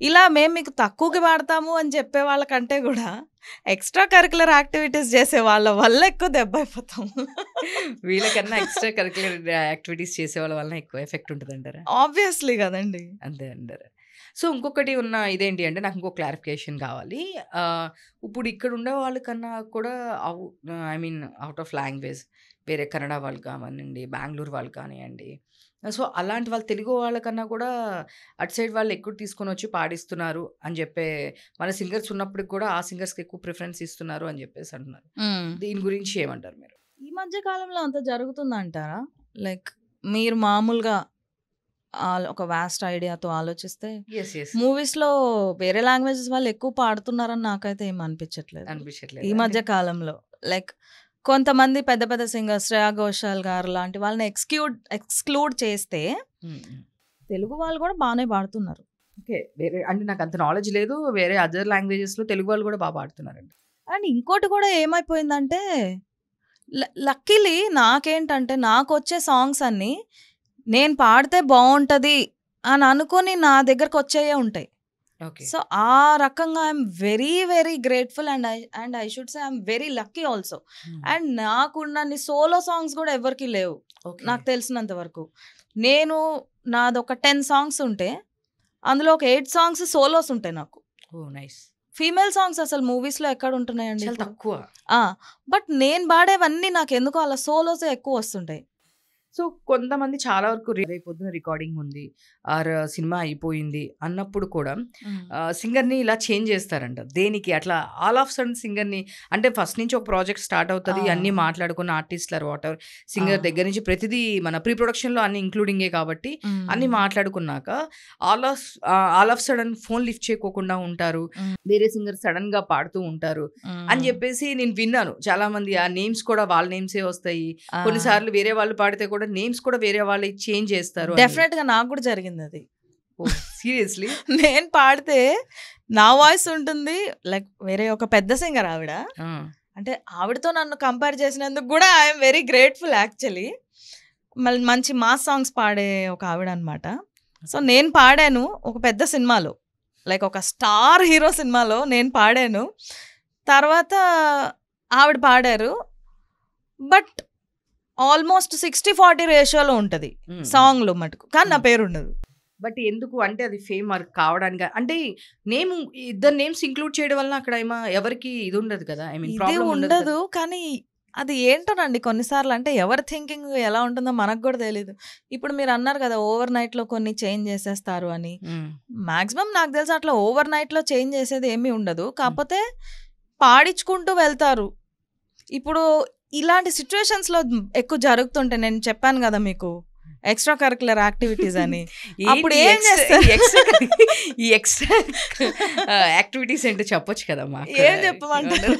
B: ఇలా మేము మీకు తక్కువకి పాడతాము అని చెప్పే వాళ్ళకంటే కూడా ఎక్స్ట్రా కరిక్యులర్ యాక్టివిటీస్ చేసే వాళ్ళ వల్ల ఎక్కువ దెబ్బ అయిపోతాం.
A: వీళ్ళకన్నా ఎక్స్ట్రా కరిక్యులర్ యాక్టివిటీస్ చేసే వాళ్ళ వల్ల ఎక్కువ ఎఫెక్ట్ ఉంటుంది అంటారా?
B: ఆబ్వియస్లీ కదండి.
A: అంతే అంటారు. సో ఇంకొకటి ఉన్న ఇదేంటి అంటే నాకు ఇంకో క్లారిఫికేషన్ కావాలి. ఇప్పుడు ఇక్కడ ఉండే వాళ్ళకన్నా కూడా I mean out of language వేరే కన్నడ వాళ్ళు కానివ్వండి, బెంగళూరు వాళ్ళు కానివ్వండి, సో అలాంటి వాళ్ళు తెలుగు వాళ్ళకన్నా కూడా అటు సైడ్ వాళ్ళు ఎక్కువ తీసుకొని వచ్చి పాడిస్తున్నారు అని చెప్పే మన సింగర్స్ ఉన్నప్పటికి కూడా ఆ సింగర్స్కి ఎక్కువ ప్రిఫరెన్స్ ఇస్తున్నారు అని చెప్పేసి అంటున్నారు. దీని గురించి ఏమంటారు మీరు?
B: ఈ మధ్య కాలంలో అంత జరుగుతుందంటారా? లైక్ మీరు మామూలుగా ఒక వాస్ట్ ఐడియాతో ఆలోచిస్తే మూవీస్లో వేరే లాంగ్వేజెస్ వాళ్ళు ఎక్కువ పాడుతున్నారని నాకైతే ఏం అనిపించట్లేదు ఈ మధ్య కాలంలో. లైక్ కొంతమంది పెద్ద పెద్ద సింగర్స్ శ్రేయా ఘోషాల్ గారు లాంటి వాళ్ళని ఎక్స్క్లూడ్ చేస్తే తెలుగు వాళ్ళు కూడా బాగానే పాడుతున్నారు.
A: ఓకే. వేరే అంటే నాకు అంత నాలెడ్జ్ లేదు, వేరే అదర్ లాంగ్వేజెస్లో తెలుగు వాళ్ళు కూడా బాగా పాడుతున్నారండి.
B: అండ్ ఇంకోటి కూడా ఏమైపోయిందంటే లక్కీలీ నాకేంటంటే నాకు వచ్చే సాంగ్స్ అన్నీ నేను పాడితే బాగుంటుంది అని అనుకొని నా దగ్గరకు వచ్చేయే ఉంటాయి. సో ఆ రకంగా I'm very very grateful and I should say I'm very lucky also. And నాకున్నన్ని సోలో సాంగ్స్ కూడా ఎవరికి లేవు నాకు తెలిసినంత వరకు. నేను నాది ఒక 10 సాంగ్స్ ఉంటే అందులో ఒక 8 సాంగ్స్ సోలోస్ ఉంటాయి నాకు. ఫీమేల్ సాంగ్స్ అసలు మూవీస్లో ఎక్కడ ఉంటున్నాయండి,
A: తక్కువ.
B: బట్ నేను పాడేవన్నీ నాకు ఎందుకో అలా సోలోసే ఎక్కువ వస్తుంటాయి.
A: సో కొంతమంది చాలా వరకు రేపొద్దున రికార్డింగ్ ఉంది ఆర్ సినిమా అయిపోయింది అన్నప్పుడు కూడా సింగర్ని ఇలా చేంజ్ చేస్తారంట. దేనికి అట్లా ఆల్ ఆఫ్ సడన్ సింగర్ని, అంటే ఫస్ట్ నుంచి ఒక ప్రాజెక్ట్ స్టార్ట్ అవుతుంది, అన్నీ మాట్లాడుకున్న ఆర్టిస్టులు వాట్ ఎవర్ సింగర్ దగ్గర నుంచి ప్రతిదీ మన ప్రీ ప్రొడక్షన్లో అన్ని ఇంక్లూడింగే కాబట్టి అన్నీ మాట్లాడుకున్నాక all of sudden phone lift చేయకోకుండా ఉంటారు, వేరే సింగర్ సడన్ గా పాడుతూ ఉంటారు అని చెప్పేసి నేను విన్నాను. చాలా మంది ఆ నేమ్స్ కూడా వాళ్ళ నేమ్సే వస్తాయి, కొన్నిసార్లు వేరే వాళ్ళు పాడితే కూడా నేమ్స్ కూడా వేరే వాళ్ళు చేంజ్ చేస్తారు.
B: డెఫినెట్ గా నాకు కూడా జరిగింది అది.
A: సీరియస్లీ
B: నేను పాడితే నా వాయిస్ ఉంటుంది, లైక్ వేరే ఒక పెద్ద సింగర్ ఆవిడ అంటే ఆవిడతో నన్ను కంపేర్ చేసినందుకు కూడా ఐఎమ్ వెరీ గ్రేట్ఫుల్ యాక్చువల్లీ. మళ్ళీ మంచి మాస్ సాంగ్స్ పాడే ఒక ఆవిడ అనమాట. సో నేను పాడాను ఒక పెద్ద సినిమాలో, లైక్ ఒక స్టార్ హీరో సినిమాలో నేను పాడాను. తర్వాత ఆవిడ పాడారు. బట్ ఆల్మోస్ట్ 60-40 రేషియోలో ఉంటుంది సాంగ్లో మటుకు, కానీ నా పేరు ఉండదు.
A: బట్ ఎందుకు అంటే అది ఫేమ్ కావడానికి అంటే నేమ్ ఇద్దరు నేమ్స్ ఇంక్లూడ్ చేయడం వల్ల అక్కడ ఎవరికి ఇది ఉండదు కదా, ఐ మీన్
B: ఇది
A: ప్రాబ్లం
B: ఉండదు. కానీ అది ఏంటోనండి కొన్నిసార్లు అంటే ఎవరి థింకింగ్ ఎలా ఉంటుందో మనకు కూడా తెలియదు. ఇప్పుడు మీరు అన్నారు కదా ఓవర్ నైట్లో కొన్ని చేంజ్ చేసేస్తారు అని. మాక్సిమం నాకు తెలిసి అట్లా ఓవర్ నైట్లో చేంజ్ చేసేది ఏమీ ఉండదు. కాకపోతే పాడించుకుంటూ వెళ్తారు. ఇప్పుడు ఇలాంటి సిచ్యువేషన్స్లో ఎక్కువ జరుగుతుంటే, నేను చెప్పాను కదా మీకు ఎక్స్ట్రా కరికులర్ యాక్టివిటీస్ అని, అప్పుడు ఏం చేస్తారు?
A: ఈ ఎక్స్ట్రా యాక్టివిటీస్ ఏంటో చెప్పొచ్చు కదా మాకు.
B: ఏం చెప్పమంటారు?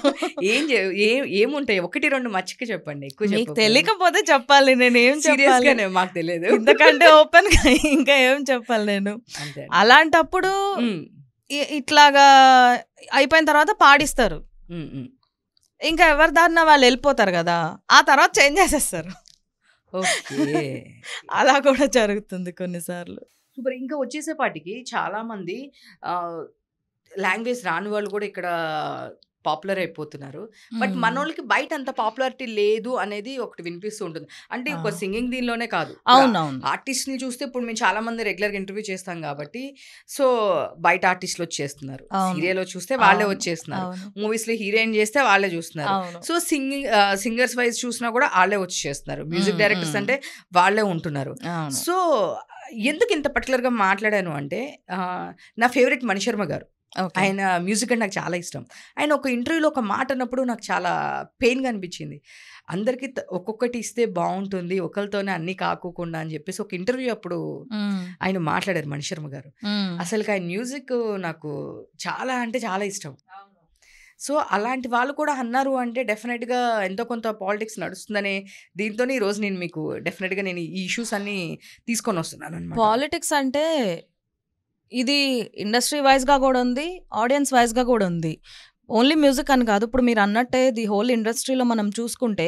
A: ఏముంటాయి? 1-2 మచ్చిక చెప్పండి, ఎక్కువ
B: మీకు తెలియకపోతే చెప్పాలి. నేను ఏం చెప్పాలి?
A: మాకు తెలియదు.
B: ఎందుకంటే ఓపెన్ ఇంకా ఏం చెప్పాలి నేను. అలాంటప్పుడు ఇట్లాగా అయిపోయిన తర్వాత పాడిస్తారు. ఇంకా ఎవరి దారిన వాళ్ళు వెళ్ళిపోతారు కదా, ఆ తర్వాత చేంజ్ చేసేస్తారు. అలా కూడా జరుగుతుంది కొన్నిసార్లు.
A: సూపర్. ఇంకా వచ్చేసేపాటికి చాలా మంది లాంగ్వేజ్ రాని వాళ్ళు కూడా ఇక్కడ పాపులర్ అయిపోతున్నారు. బట్ మనోళ్ళకి బయట అంత పాపులారిటీ లేదు అనేది ఒకటి వినిపిస్తూ ఉంటుంది. అంటే ఒక సింగింగ్ దీనిలోనే కాదు, ఆర్టిస్ట్ ని చూస్తే ఇప్పుడు మేము చాలా మంది రెగ్యులర్ గా ఇంటర్వ్యూ చేస్తాం కాబట్టి, సో బయట ఆర్టిస్టులు వచ్చేస్తున్నారు. సీరియల్ లో చూస్తే వాళ్ళే వచ్చేస్తున్నారు, మూవీస్ లో హీరోయిన్ చేస్తే వాళ్ళే చూస్తున్నారు. సో సింగర్స్ వైజ్ చూసినా కూడా వాళ్ళే వచ్చి చేస్తున్నారు. మ్యూజిక్ డైరెక్టర్స్ అంటే వాళ్ళే ఉంటున్నారు. సో ఎందుకు ఇంత పర్టికులర్ గా మాట్లాడాను అంటే, నా ఫేవరెట్ మణిశర్మ గారు, ఆయన మ్యూజిక్ అంటే నాకు చాలా ఇష్టం. ఆయన ఒక ఇంటర్వ్యూలో ఒక మాట అన్నప్పుడు నాకు చాలా పెయిన్గా అనిపించింది. అందరికీ ఒక్కొక్కటి ఇస్తే బాగుంటుంది, ఒకరితోనే అన్ని కాకోకుండా అని చెప్పేసి ఒక ఇంటర్వ్యూ అప్పుడు ఆయన మాట్లాడారు మణిశర్మ గారు. అసలు ఆయన మ్యూజిక్ నాకు చాలా అంటే చాలా ఇష్టం. సో అలాంటి వాళ్ళు కూడా అన్నారు అంటే డెఫినెట్గా ఎంతో కొంత పాలిటిక్స్ నడుస్తుందనే దీంతో ఈరోజు నేను మీకు డెఫినెట్గా నేను ఈ ఇష్యూస్ అన్ని తీసుకొని వస్తున్నాను అన్నమాట.
B: పాలిటిక్స్ అంటే ఇది ఇండస్ట్రీ వైజ్గా కూడా ఉంది, ఆడియన్స్ వైజ్గా కూడా ఉంది. ఓన్లీ మ్యూజిక్ అని కాదు, ఇప్పుడు మీరు అన్నట్టే ది హోల్ ఇండస్ట్రీలో మనం చూసుకుంటే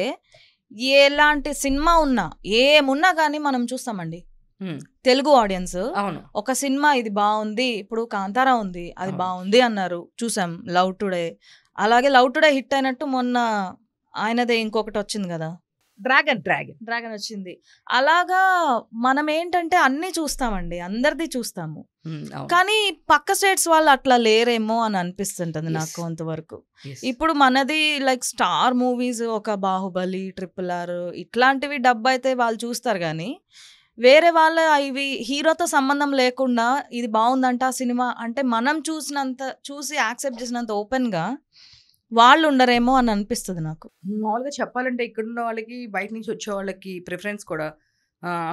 B: ఎలాంటి సినిమా ఉన్నా ఏమున్నా కానీ మనం చూస్తామండి. తెలుగు ఆడియన్స్ ఒక సినిమా ఇది బాగుంది, ఇప్పుడు కాంతారా ఉంది, అది బాగుంది అన్నారు, చూసాం. లవ్ టుడే, అలాగే లవ్ టుడే హిట్ అయినట్టు మొన్న ఆయనదే ఇంకొకటి వచ్చింది కదా, డ్రాగన్ వచ్చింది. అలాగా మనం ఏంటంటే అన్ని చూస్తామండి, అందరిది చూస్తాము. కానీ పక్క స్టేట్స్ వాళ్ళు అట్లా లేరేమో అని అనిపిస్తుంటది నాకు కొంతవరకు. ఇప్పుడు మనది లైక్ స్టార్ మూవీస్, ఒక బాహుబలి, RRR ఇట్లాంటివి డబ్బు అయితే వాళ్ళు చూస్తారు. కానీ వేరే వాళ్ళ ఇవి హీరోతో సంబంధం లేకుండా ఇది బాగుందంట ఆ సినిమా అంటే మనం చూసి యాక్సెప్ట్ చేసినంత ఓపెన్గా వాళ్ళు ఉండరేమో అని అనిపిస్తుంది నాకు.
A: మామూలుగా చెప్పాలంటే ఇక్కడున్న వాళ్ళకి బయట నుంచి వచ్చే వాళ్ళకి ప్రిఫరెన్స్ కూడా,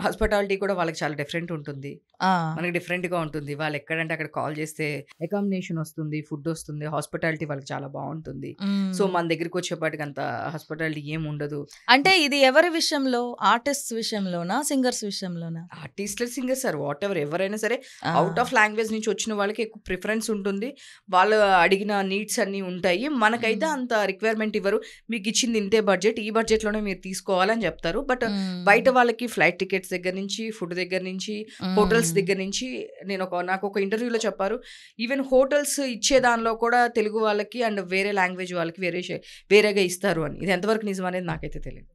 A: హాస్పిటాలిటీ కూడా వాళ్ళకి చాలా డిఫరెంట్ ఉంటుంది, మనకి డిఫరెంట్గా ఉంటుంది. వాళ్ళు ఎక్కడంటే అక్కడ కాల్ చేస్తే అకామిడేషన్ వస్తుంది, ఫుడ్ వస్తుంది, హాస్పిటాలిటీ వాళ్ళకి చాలా బాగుంటుంది. సో మన దగ్గరికి వచ్చేపాటికి అంత హాస్పిటాలిటీ ఏం ఉండదు.
B: అంటే ఇది ఎవరి విషయంలో, ఆర్టిస్ట్ విషయంలోనా, సింగర్స్ విషయంలోనా?
A: ఆర్టిస్టులు, సింగర్స్ సార్ వాట్ ఎవర్, ఎవరైనా సరే అవుట్ ఆఫ్ లాంగ్వేజ్ నుంచి వచ్చిన వాళ్ళకి ఎక్కువ ప్రిఫరెన్స్ ఉంటుంది, వాళ్ళు అడిగిన నీడ్స్ అన్నీ ఉంటాయి. మనకైతే అంత రిక్వైర్మెంట్ ఇవ్వరు, మీకు ఇచ్చింది ఇంతే బడ్జెట్, ఈ బడ్జెట్లోనే మీరు తీసుకోవాలని చెప్తారు. బట్ బయట వాళ్ళకి ఫ్లైట్ టికెట్స్ దగ్గర నుంచి, ఫుడ్ దగ్గర నుంచి, హోటల్స్ దగ్గర నుంచి, నాకు ఒక ఇంటర్వ్యూలో చెప్పారు, ఈవెన్ హోటల్స్ ఇచ్చే దానిలో కూడా తెలుగు వాళ్ళకి అండ్ వేరే లాంగ్వేజ్ వాళ్ళకి వేరేగా ఇస్తారు అని. ఇది ఎంతవరకు నిజం అనేది నాకైతే తెలియదు.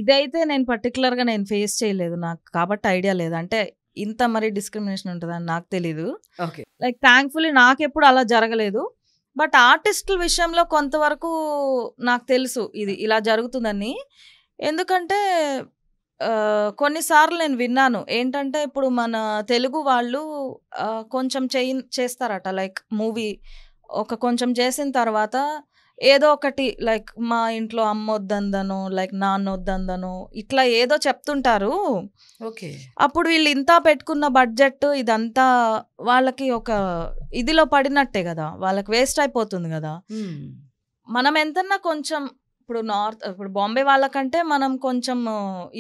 B: ఇదైతే నేను పర్టికులర్గా నేను ఫేస్ చేయలేదు, నాకు కాబట్టి ఐడియా లేదు. అంటే ఇంత మరి డిస్క్రిమినేషన్ ఉంటుందని నాకు తెలీదు. లైక్ థ్యాంక్ఫుల్లీ నాకెప్పుడు అలా జరగలేదు. బట్ ఆర్టిస్టుల విషయంలో కొంతవరకు నాకు తెలుసు ఇది ఇలా జరుగుతుందని. ఎందుకంటే కొన్నిసార్లు నేను విన్నాను ఏంటంటే, ఇప్పుడు మన తెలుగు వాళ్ళు కొంచెం చేస్తారట, లైక్ మూవీ కొంచెం చేసిన తర్వాత ఏదో ఒకటి లైక్ మా ఇంట్లో అమ్మ వద్దందనో, లైక్ నాన్న వద్దందనో, ఇట్లా ఏదో చెప్తుంటారు. అప్పుడు వీళ్ళు ఇంత పెట్టుకున్న బడ్జెట్ ఇదంతా వాళ్ళకి ఒక ఇదిలో పడినట్టే కదా, వాళ్ళకి వేస్ట్ అయిపోతుంది కదా. మనం ఎంతన్నా కొంచెం ఇప్పుడు బాంబే వాళ్ళకంటే మనం కొంచెం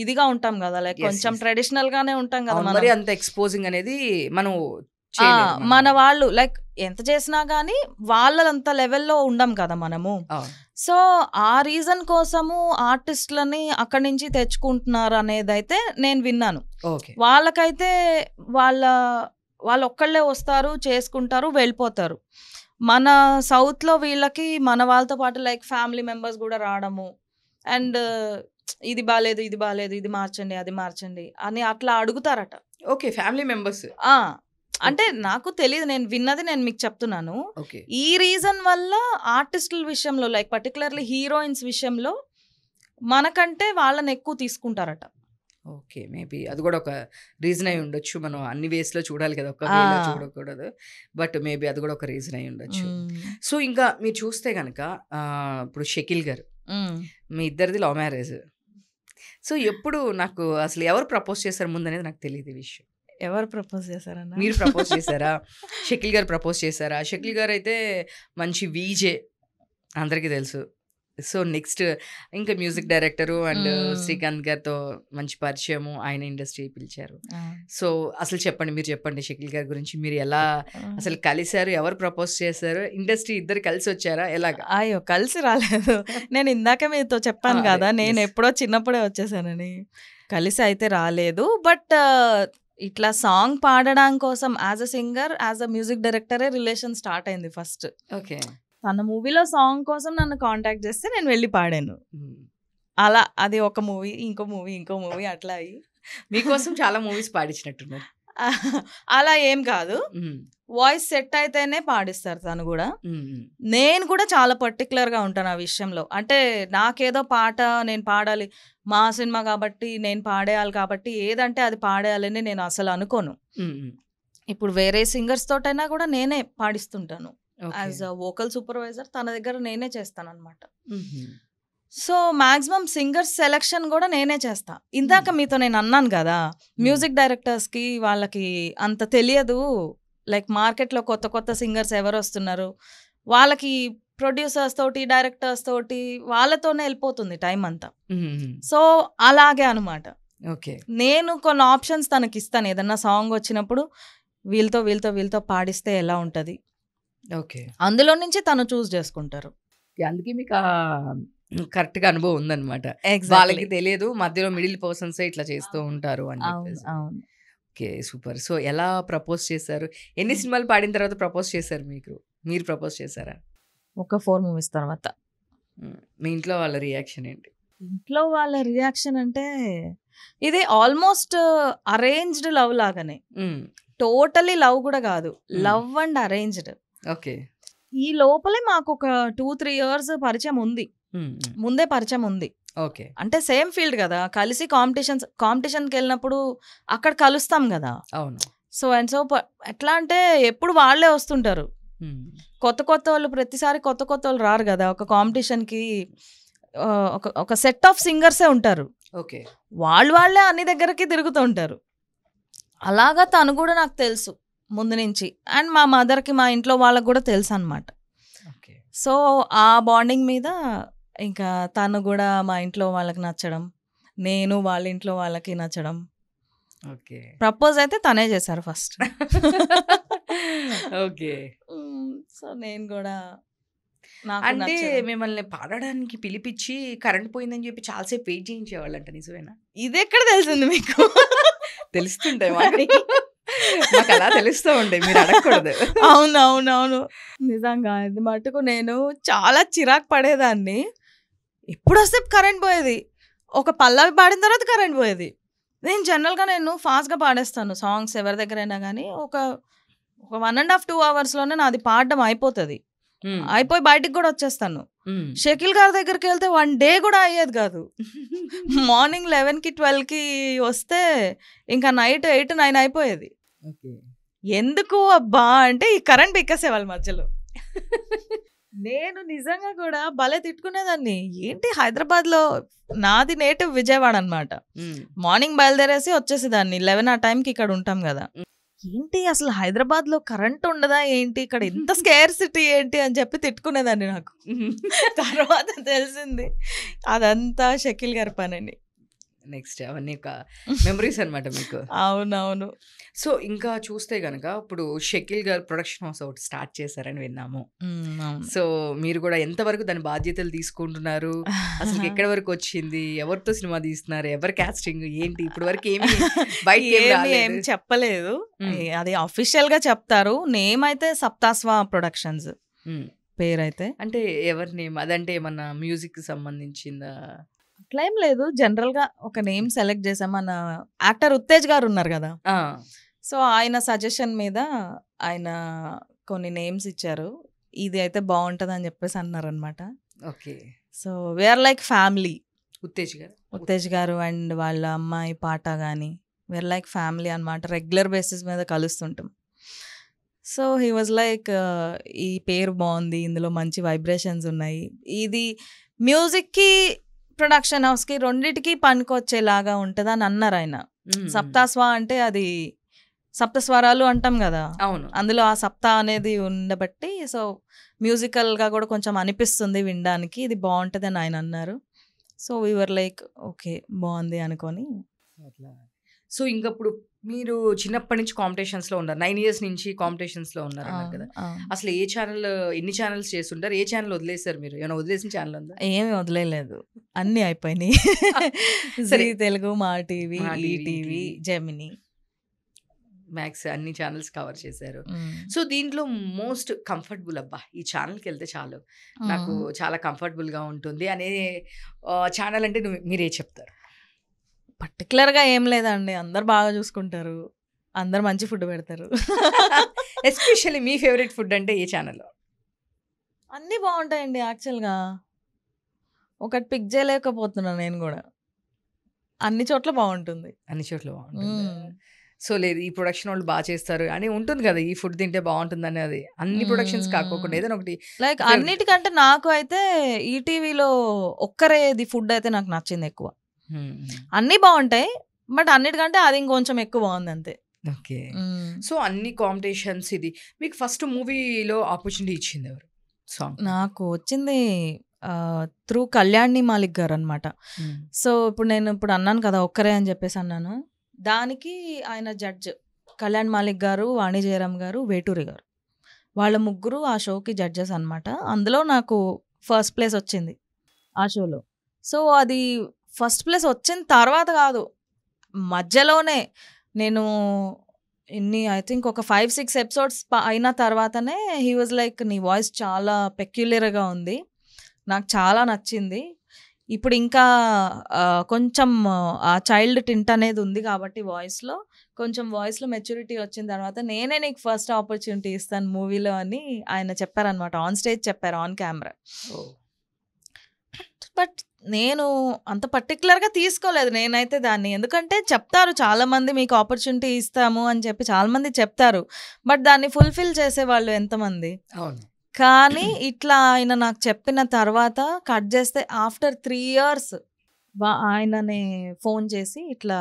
B: ఇదిగా ఉంటాం కదా, లైక్ కొంచెం ట్రెడిషనల్ గానే ఉంటాం కదా.
A: మరి అంత ఎక్స్పోజింగ్ అనేది మనం
B: మన వాళ్ళు లైక్ ఎంత చేసినా గానీ వాళ్ళంత లెవెల్లో ఉండం కదా మనము. సో ఆ రీజన్ కోసము ఆర్టిస్టులని అక్కడి నుంచి తెచ్చుకుంటున్నారు అనేది అయితే నేను విన్నాను. వాళ్ళకైతే వాళ్ళు ఒక్కళ్ళే వస్తారు, చేసుకుంటారు, వెళ్ళిపోతారు. మన సౌత్లో వీళ్ళకి మన వాళ్ళతో పాటు లైక్ ఫ్యామిలీ మెంబర్స్ కూడా రావడము, అండ్ ఇది బాలేదు, ఇది బాలేదు, ఇది మార్చండి, అది మార్చండి అని అట్లా అడుగుతారట.
A: Okay, family members.
B: అంటే నాకు తెలియదు, నేను విన్నది నేను మీకు చెప్తున్నాను. ఈ రీజన్ వల్ల ఆర్టిస్టుల విషయంలో లైక్ పర్టికులర్లీ హీరోయిన్స్ విషయంలో మనకంటే వాళ్ళని ఎక్కువ తీసుకుంటారట.
A: ఓకే, మేబీ అది కూడా ఒక రీజన్ అయి ఉండొచ్చు. మనం అన్ని వేస్ లో చూడాలి కదా, ఒక వేలో చూడకూడదు. బట్ మేబీ అది కూడా ఒక రీజన్ అయి ఉండొచ్చు. సో ఇంకా మీరు చూస్తే కనుక ఇప్పుడు షకీల్ గారు, మీ ఇద్దరిది లవ్ మ్యారేజ్. సో ఎప్పుడు నాకు అసలు ఎవరు ప్రపోజ్ చేశారు ముందు అనేది నాకు తెలియదు ఈ విషయం.
B: ఎవరు ప్రపోజ్ చేశారన్న?
A: మీరు ప్రపోజ్ చేశారా? షకీల్ గారు ప్రపోజ్ చేశారా? షకీల్ గారు అయితే మంచి వీజే, అందరికీ తెలుసు. సో నెక్స్ట్ ఇంకా మ్యూజిక్ డైరెక్టరు అండ్ శ్రీకాంత్ గారితో మంచి పరిచయము, ఆయన ఇండస్ట్రీ పిలిచారు. సో అసలు చెప్పండి, మీరు చెప్పండి షకీల్ గారి గురించి. మీరు ఎలా అసలు కలిశారు, ఎవరు ప్రపోజ్ చేశారు, ఇండస్ట్రీ ఇద్దరు కలిసి వచ్చారా, ఎలాగా?
B: అయ్యో కలిసి రాలేదు. నేను ఇందాక మీతో చెప్పాను కదా, నేను ఎప్పుడో చిన్నప్పుడే వచ్చేసానని. కలిసి అయితే రాలేదు. బట్ ఇట్లా సాంగ్ పాడడం కోసం as a singer, as a music డైరెక్టరే రిలేషన్ స్టార్ట్ అయింది ఫస్ట్.
A: ఓకే,
B: తన మూవీలో సాంగ్ కోసం నన్ను కాంటాక్ట్ చేస్తే నేను వెళ్ళి పాడాను. అలా అది ఒక మూవీ, ఇంకో మూవీ అట్లా అయ్యి
A: మీకోసం చాలా మూవీస్ పాడించినట్టున్నారు.
B: అలా ఏం కాదు, వాయిస్ సెట్ అయితేనే పాడిస్తారు తను కూడా. నేను కూడా చాలా పర్టికులర్గా ఉంటాను ఆ విషయంలో. అంటే నాకేదో పాట నేను పాడాలి, మా సినిమా కాబట్టి నేను పాడేయాలి కాబట్టి ఏదంటే అది పాడేయాలని నేను అసలు అనుకోను. ఇప్పుడు వేరే సింగర్స్ తోటైనా కూడా నేనే పాడిస్తుంటాను. యాజ్ అ వోకల్ సూపర్వైజర్ తన దగ్గర నేనే చేస్తాను అనమాట. సో మాక్సిమం సింగర్స్ సెలెక్షన్ కూడా నేనే చేస్తా. ఇందాక మీతో నేను అన్నాను కదా, మ్యూజిక్ డైరెక్టర్స్కి వాళ్ళకి అంత తెలియదు, లైక్ మార్కెట్లో కొత్త కొత్త సింగర్స్ ఎవరు వస్తున్నారు, వాళ్ళకి ప్రొడ్యూసర్స్ తోటి డైరెక్టర్స్ తోటి వాళ్ళతోనే వెళ్ళిపోతుంది టైం అంతా. సో అలాగే అనమాట.
A: ఓకే,
B: నేను కొన్ని ఆప్షన్స్ తనకి ఇస్తాను. ఏదన్నా సాంగ్ వచ్చినప్పుడు వీళ్ళతో పాడిస్తే ఎలా ఉంటుంది,
A: ఓకే,
B: అందులో నుంచి తను చూస్ చేసుకుంటారు.
A: అందుకే మీకు కరెక్ట్ గా అనుభవం ఉందన్నమాట. వాళ్ళకి తెలియదు, మధ్యలో మిడిల్ పర్సన్స్ ఇట్లా చేస్తూ ఉంటారు అని చెప్పేసి. Okay, super. సో ఎలా ప్రపోజ్ చేశారు? ఎన్ని సినిమాలు పాడిన తర్వాత ప్రపోజ్ చేశారు? మీరు ప్రపోజ్ చేశారా?
B: ఒక 4 movies తర్వాత.
A: మీ ఇంట్లో వాళ్ళ రియాక్షన్ ఏంటి?
B: ఇంట్లో వాళ్ళ రియాక్షన్ అంటే ఇది ఆల్మోస్ట్ అరేంజ్డ్ లవ్ లాగానే. టోటలీ లవ్ కూడా కాదు, లవ్ అండ్ అరేంజ్డ్.
A: ఓకే,
B: ఈ లోపలే మాకు ఒక 2-3 years పరిచయం ఉంది, ముందే పరిచయం ఉంది.
A: ఓకే,
B: అంటే సేమ్ ఫీల్డ్ కదా, కలిసి కాంపిటీషన్కి వెళ్ళినప్పుడు అక్కడ కలుస్తాం కదా.
A: అవును.
B: సో అండ్ సో ఎట్లా అంటే ఎప్పుడు వాళ్ళే వస్తుంటారు, కొత్త వాళ్ళు ప్రతిసారి కొత్త వాళ్ళు రారు కదా. ఒక కాంపిటీషన్కి ఒక సెట్ ఆఫ్ సింగర్సే ఉంటారు.
A: ఓకే,
B: వాళ్ళే అన్ని దగ్గరకి తిరుగుతూ ఉంటారు. అలాగా తను కూడా నాకు తెలుసు ముందు నుంచి, అండ్ మా మదర్కి, మా ఇంట్లో వాళ్ళకి కూడా తెలుసు అనమాట. సో ఆ బాండింగ్ మీద ఇంకా తను కూడా మా ఇంట్లో వాళ్ళకి నచ్చడం, నేను వాళ్ళ ఇంట్లో వాళ్ళకి నచ్చడం.
A: ఓకే,
B: ప్రపోజ్ అయితే తనే చేశారు ఫస్ట్.
A: ఓకే,
B: సో నేను కూడా
A: అంటే మిమ్మల్ని పాడడానికి పిలిపించి కరెంట్ పోయిందని చెప్పి చాలాసేపు వెయిట్ చేయించేవాళ్ళంట, నిజమేనా?
B: ఇది ఎక్కడ తెలిసింది మీకు?
A: తెలుస్తుంటాయి మాకు, అలా తెలుస్తూ ఉంటాయి, మీరు అడగకూడదు.
B: అవునవునవును, నిజంగా ఇది మటుకు నేను చాలా చిరాకు పడేదాన్ని. ఎప్పుడు వస్తే కరెంట్ పోయేది, ఒక పల్లవి పాడిన తర్వాత కరెంట్ పోయేది. నేను జనరల్గా నేను ఫాస్ట్గా పాడేస్తాను సాంగ్స్ ఎవరి దగ్గరైనా కానీ. ఒక 1.5-2 hours నాది పాడడం అయిపోతుంది, అయిపోయి బయటికి కూడా వచ్చేస్తాను. షకీల్ గారి దగ్గరికి వెళ్తే 1 day కూడా అయ్యేది కాదు. మార్నింగ్ 11కి 12కి వస్తే ఇంకా నైట్ 8-9 అయిపోయేది. ఎందుకు అబ్బా అంటే ఈ కరెంట్ ఎక్కేసేవాళ్ళ మధ్యలో. నేను నిజంగా కూడా భలే తిట్టుకునేదాన్ని. ఏంటి హైదరాబాద్లో, నాది నేటివ్ విజయవాడ అనమాట. మార్నింగ్ బయలుదేరేసి వచ్చేసేదాన్ని 11 ఆ టైంకి ఇక్కడ ఉంటాం కదా. ఏంటి అసలు హైదరాబాద్లో కరెంట్ ఉండదా ఏంటి, ఇక్కడ ఎంత స్కేర్సిటీ ఏంటి అని చెప్పి తిట్టుకునేదాన్ని. నాకు తర్వాత తెలిసింది అదంతా షకీల్ గారి పని అని.
A: నెక్స్ట్ అవన్నీ ఒక మెమరీస్ అనమాట మీకు.
B: అవునవును.
A: సో ఇంకా చూస్తే గనక ఇప్పుడు షకీల్ గారు ప్రొడక్షన్ హౌస్ ఒకటి స్టార్ట్ చేశారని విన్నాము.
B: అవును.
A: సో మీరు కూడా ఎంతవరకు దాని బాధ్యతలు తీసుకుంటున్నారు? అసలు ఎక్కడి వరకు వచ్చింది? ఎవరితో సినిమా తీస్తున్నారు? ఎవరి కాస్టింగ్ ఏంటి? ఇప్పుడు వరకు ఏమి బయటకి ఏం
B: ఏమి ఏం
A: రాలేదు.
B: చెప్పలేదు.
A: మ్మ్.
B: అది అఫీషియల్ గా చెప్తారు. నేమ్ అయితే సప్తాస్వా ప్రొడక్షన్స్
A: మ్మ్.
B: పేరైతే.
A: అంటే ఎవరి నేమ్ అదంటే ఏమన్నా మ్యూజిక్ సంబంధించిందా?
B: అట్లా ఏం లేదు. జనరల్ గా ఒక నేమ్ సెలెక్ట్ చేసాం. మన యాక్టర్ ఉత్తేజ్ గారు ఉన్నారు కదా,
A: ఆ,
B: సో ఆయన సజెషన్ మీద ఆయన కొన్ని నేమ్స్ ఇచ్చారు. ఇది అయితే బాగుంటది అని చెప్పేసి అన్నారనమాట.
A: Okay.
B: So we're like family.
A: Uttej గారు.
B: ఉత్తేజ్ గారు అండ్ వాళ్ళ అమ్మాయి పాట కానీ వేర్ లైక్ ఫ్యామిలీ అనమాట. రెగ్యులర్ బేసిస్ మీద కలుస్తుంటాం. సో హీ వాజ్ లైక్ ఈ పేరు బాగుంది, ఇందులో మంచి వైబ్రేషన్స్ ఉన్నాయి, ఇది మ్యూజిక్కి ప్రొడక్షన్ హౌస్కి రెండిటికి పనికొచ్చేలాగా ఉంటుంది అని అన్నారు ఆయన.
A: మ్మ్.
B: సప్తాస్వా అంటే అది సప్తస్వరాలు అంటాం కదా,
A: అవును.
B: అందులో ఆ సప్తా అనేది ఉండబట్టి సో మ్యూజికల్గా కూడా కొంచెం అనిపిస్తుంది వినడానికి, ఇది బాగుంటుంది అని ఆయన అన్నారు. సో వీవర్ లైక్ ఓకే బాగుంది అనుకొని.
A: అట్లా. సో ఇంకప్పుడు మీరు చిన్నప్పటి నుంచి కాంపిటీషన్స్ లో ఉన్నారు, 9 years నుంచి కాంపిటీషన్స్ లో ఉన్నారు అన్నారు కదా. అసలు ఏ ఛానల్, ఎన్ని ఛానల్స్ చేస్తుంటారు? ఏ ఛానల్ వదిలేసారు మీరు? ఏమైనా వదిలేసిన ఛానల్ ఉందా?
B: ఏమి వదిలేదు, అన్నీ అయిపోయినాయి.
A: సరే.
B: జీ తెలుగు, మా టీవీ,
A: మా టీవీ,
B: ఈటీవీ, జెమిని,
A: మ్యాక్స్ అన్ని ఛానల్స్ కవర్ చేశారు. సో దీంట్లో మోస్ట్ కంఫర్టబుల్ అబ్బా ఈ ఛానల్కి వెళ్తే చాలు నాకు చాలా కంఫర్టబుల్ గా ఉంటుంది అనే ఛానల్ అంటే మీరే చెప్తారు?
B: పర్టికులర్గా ఏం లేదండి, అందరు బాగా చూసుకుంటారు, అందరు మంచి ఫుడ్ పెడతారు.
A: ఎస్పెషల్లీ మీ ఫేవరెట్ ఫుడ్ అంటే ఏ ఛానల్?
B: అన్నీ బాగుంటాయండి యాక్చువల్గా, ఒకటి పిక్ చేయలేకపోతున్నాను నేను కూడా, అన్ని చోట్ల బాగుంటుంది.
A: అన్ని చోట్ల బాగుంటుంది. సో లేదు ఈ ప్రొడక్షన్ వాళ్ళు బాగా చేస్తారు అని ఉంటుంది కదా, ఈ ఫుడ్ తింటే బాగుంటుంది అనేది. అన్ని ప్రొడక్షన్స్ కాకోకుండా ఏదైనా ఒకటి
B: లైక్ అన్నిటికంటే నాకు అయితే ఈటీవీలో ఒక్కరేది ఫుడ్ అయితే నాకు నచ్చింది ఎక్కువ. అన్నీ బాగుంటాయి బట్ అన్నిటికంటే అది ఇంకొంచెం ఎక్కువ బాగుంది అంతే.
A: ఓకే. సో అన్ని కాంపిటీషన్స్ ఇది మీకు ఫస్ట్ మూవీలో ఆపర్చునిటీ ఇచ్చింది ఎవరు? సాంగ్
B: నాకు వచ్చింది త్రూ కళ్యాణి మాలిక్ గారు అనమాట. సో ఇప్పుడు నేను ఇప్పుడు అన్నాను కదా ఒక్కరే అని చెప్పేసి అన్నాను, దానికి ఆయన జడ్జ్ కళ్యాణ్ మాలిక్ గారు, వాణి జయరామ్ గారు, వేటూరి గారు, వాళ్ళ ముగ్గురు ఆ షోకి జడ్జెస్ అనమాట. అందులో నాకు ఫస్ట్ ప్లేస్ వచ్చింది ఆ షోలో. సో అది ఫస్ట్ ప్లేస్ వచ్చిన తర్వాత కాదు, మధ్యలోనే నేను ఐ థింక్ ఒక 5-6 ఎపిసోడ్స్ అయిన తర్వాతనే హీ వాజ్ లైక్ నీ వాయిస్ చాలా పెక్యులర్గా ఉంది, నాకు చాలా నచ్చింది, ఇప్పుడు ఇంకా కొంచెం ఆ చైల్డ్ టింట్ అనేది ఉంది కాబట్టి వాయిస్లో కొంచెం వాయిస్లో మెచ్యూరిటీ వచ్చిన తర్వాత నేనే నీకు ఫస్ట్ ఆపర్చునిటీ ఇస్తాను మూవీలో అని ఆయన చెప్పారనమాట. ఆన్ స్టేజ్ చెప్పారు, ఆన్ కెమెరా. బట్ నేను అంత పర్టికులర్గా తీసుకోలేదు నేనైతే దాన్ని, ఎందుకంటే చెప్తారు చాలామంది మీకు ఆపర్చునిటీ ఇస్తాము అని చెప్పి చాలామంది చెప్తారు, బట్ దాన్ని ఫుల్ఫిల్ చేసేవాళ్ళు ఎంతమంది.
A: అవును.
B: కానీ ఇట్లా ఆయన నాకు చెప్పిన తర్వాత కట్ చేస్తే ఆఫ్టర్ 3 years ఆయననే ఫోన్ చేసి ఇట్లా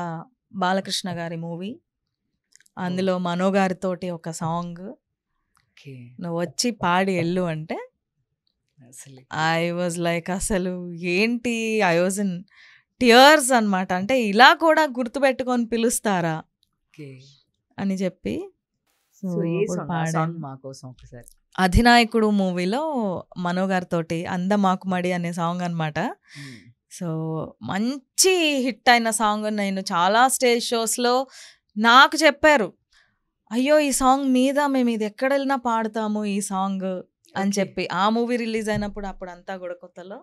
B: బాలకృష్ణ గారి మూవీ, అందులో మనో గారితోటి ఒక సాంగ్ నువ్వు వచ్చి పాడి వెళ్ళు అంటే ఐ వాజ్ లైక్ అసలు ఏంటి, ఐ వాజ్ ఇన్ టియర్స్ అనమాట. అంటే ఇలా కూడా గుర్తుపెట్టుకొని పిలుస్తారా అని చెప్పి అధినాయకుడు మూవీలో మనో గారితోటి అందమాకుమడి అనే సాంగ్ అనమాట. సో మంచి హిట్ అయిన సాంగ్. నేను చాలా స్టేజ్ షోస్లో నాకు చెప్పారు, అయ్యో ఈ సాంగ్ మీద మేము ఇది ఎక్కడ వెళ్ళినా పాడతాము ఈ సాంగ్ అని చెప్పి. ఆ మూవీ రిలీజ్ అయినప్పుడు అప్పుడంతా కూడా కొత్తలో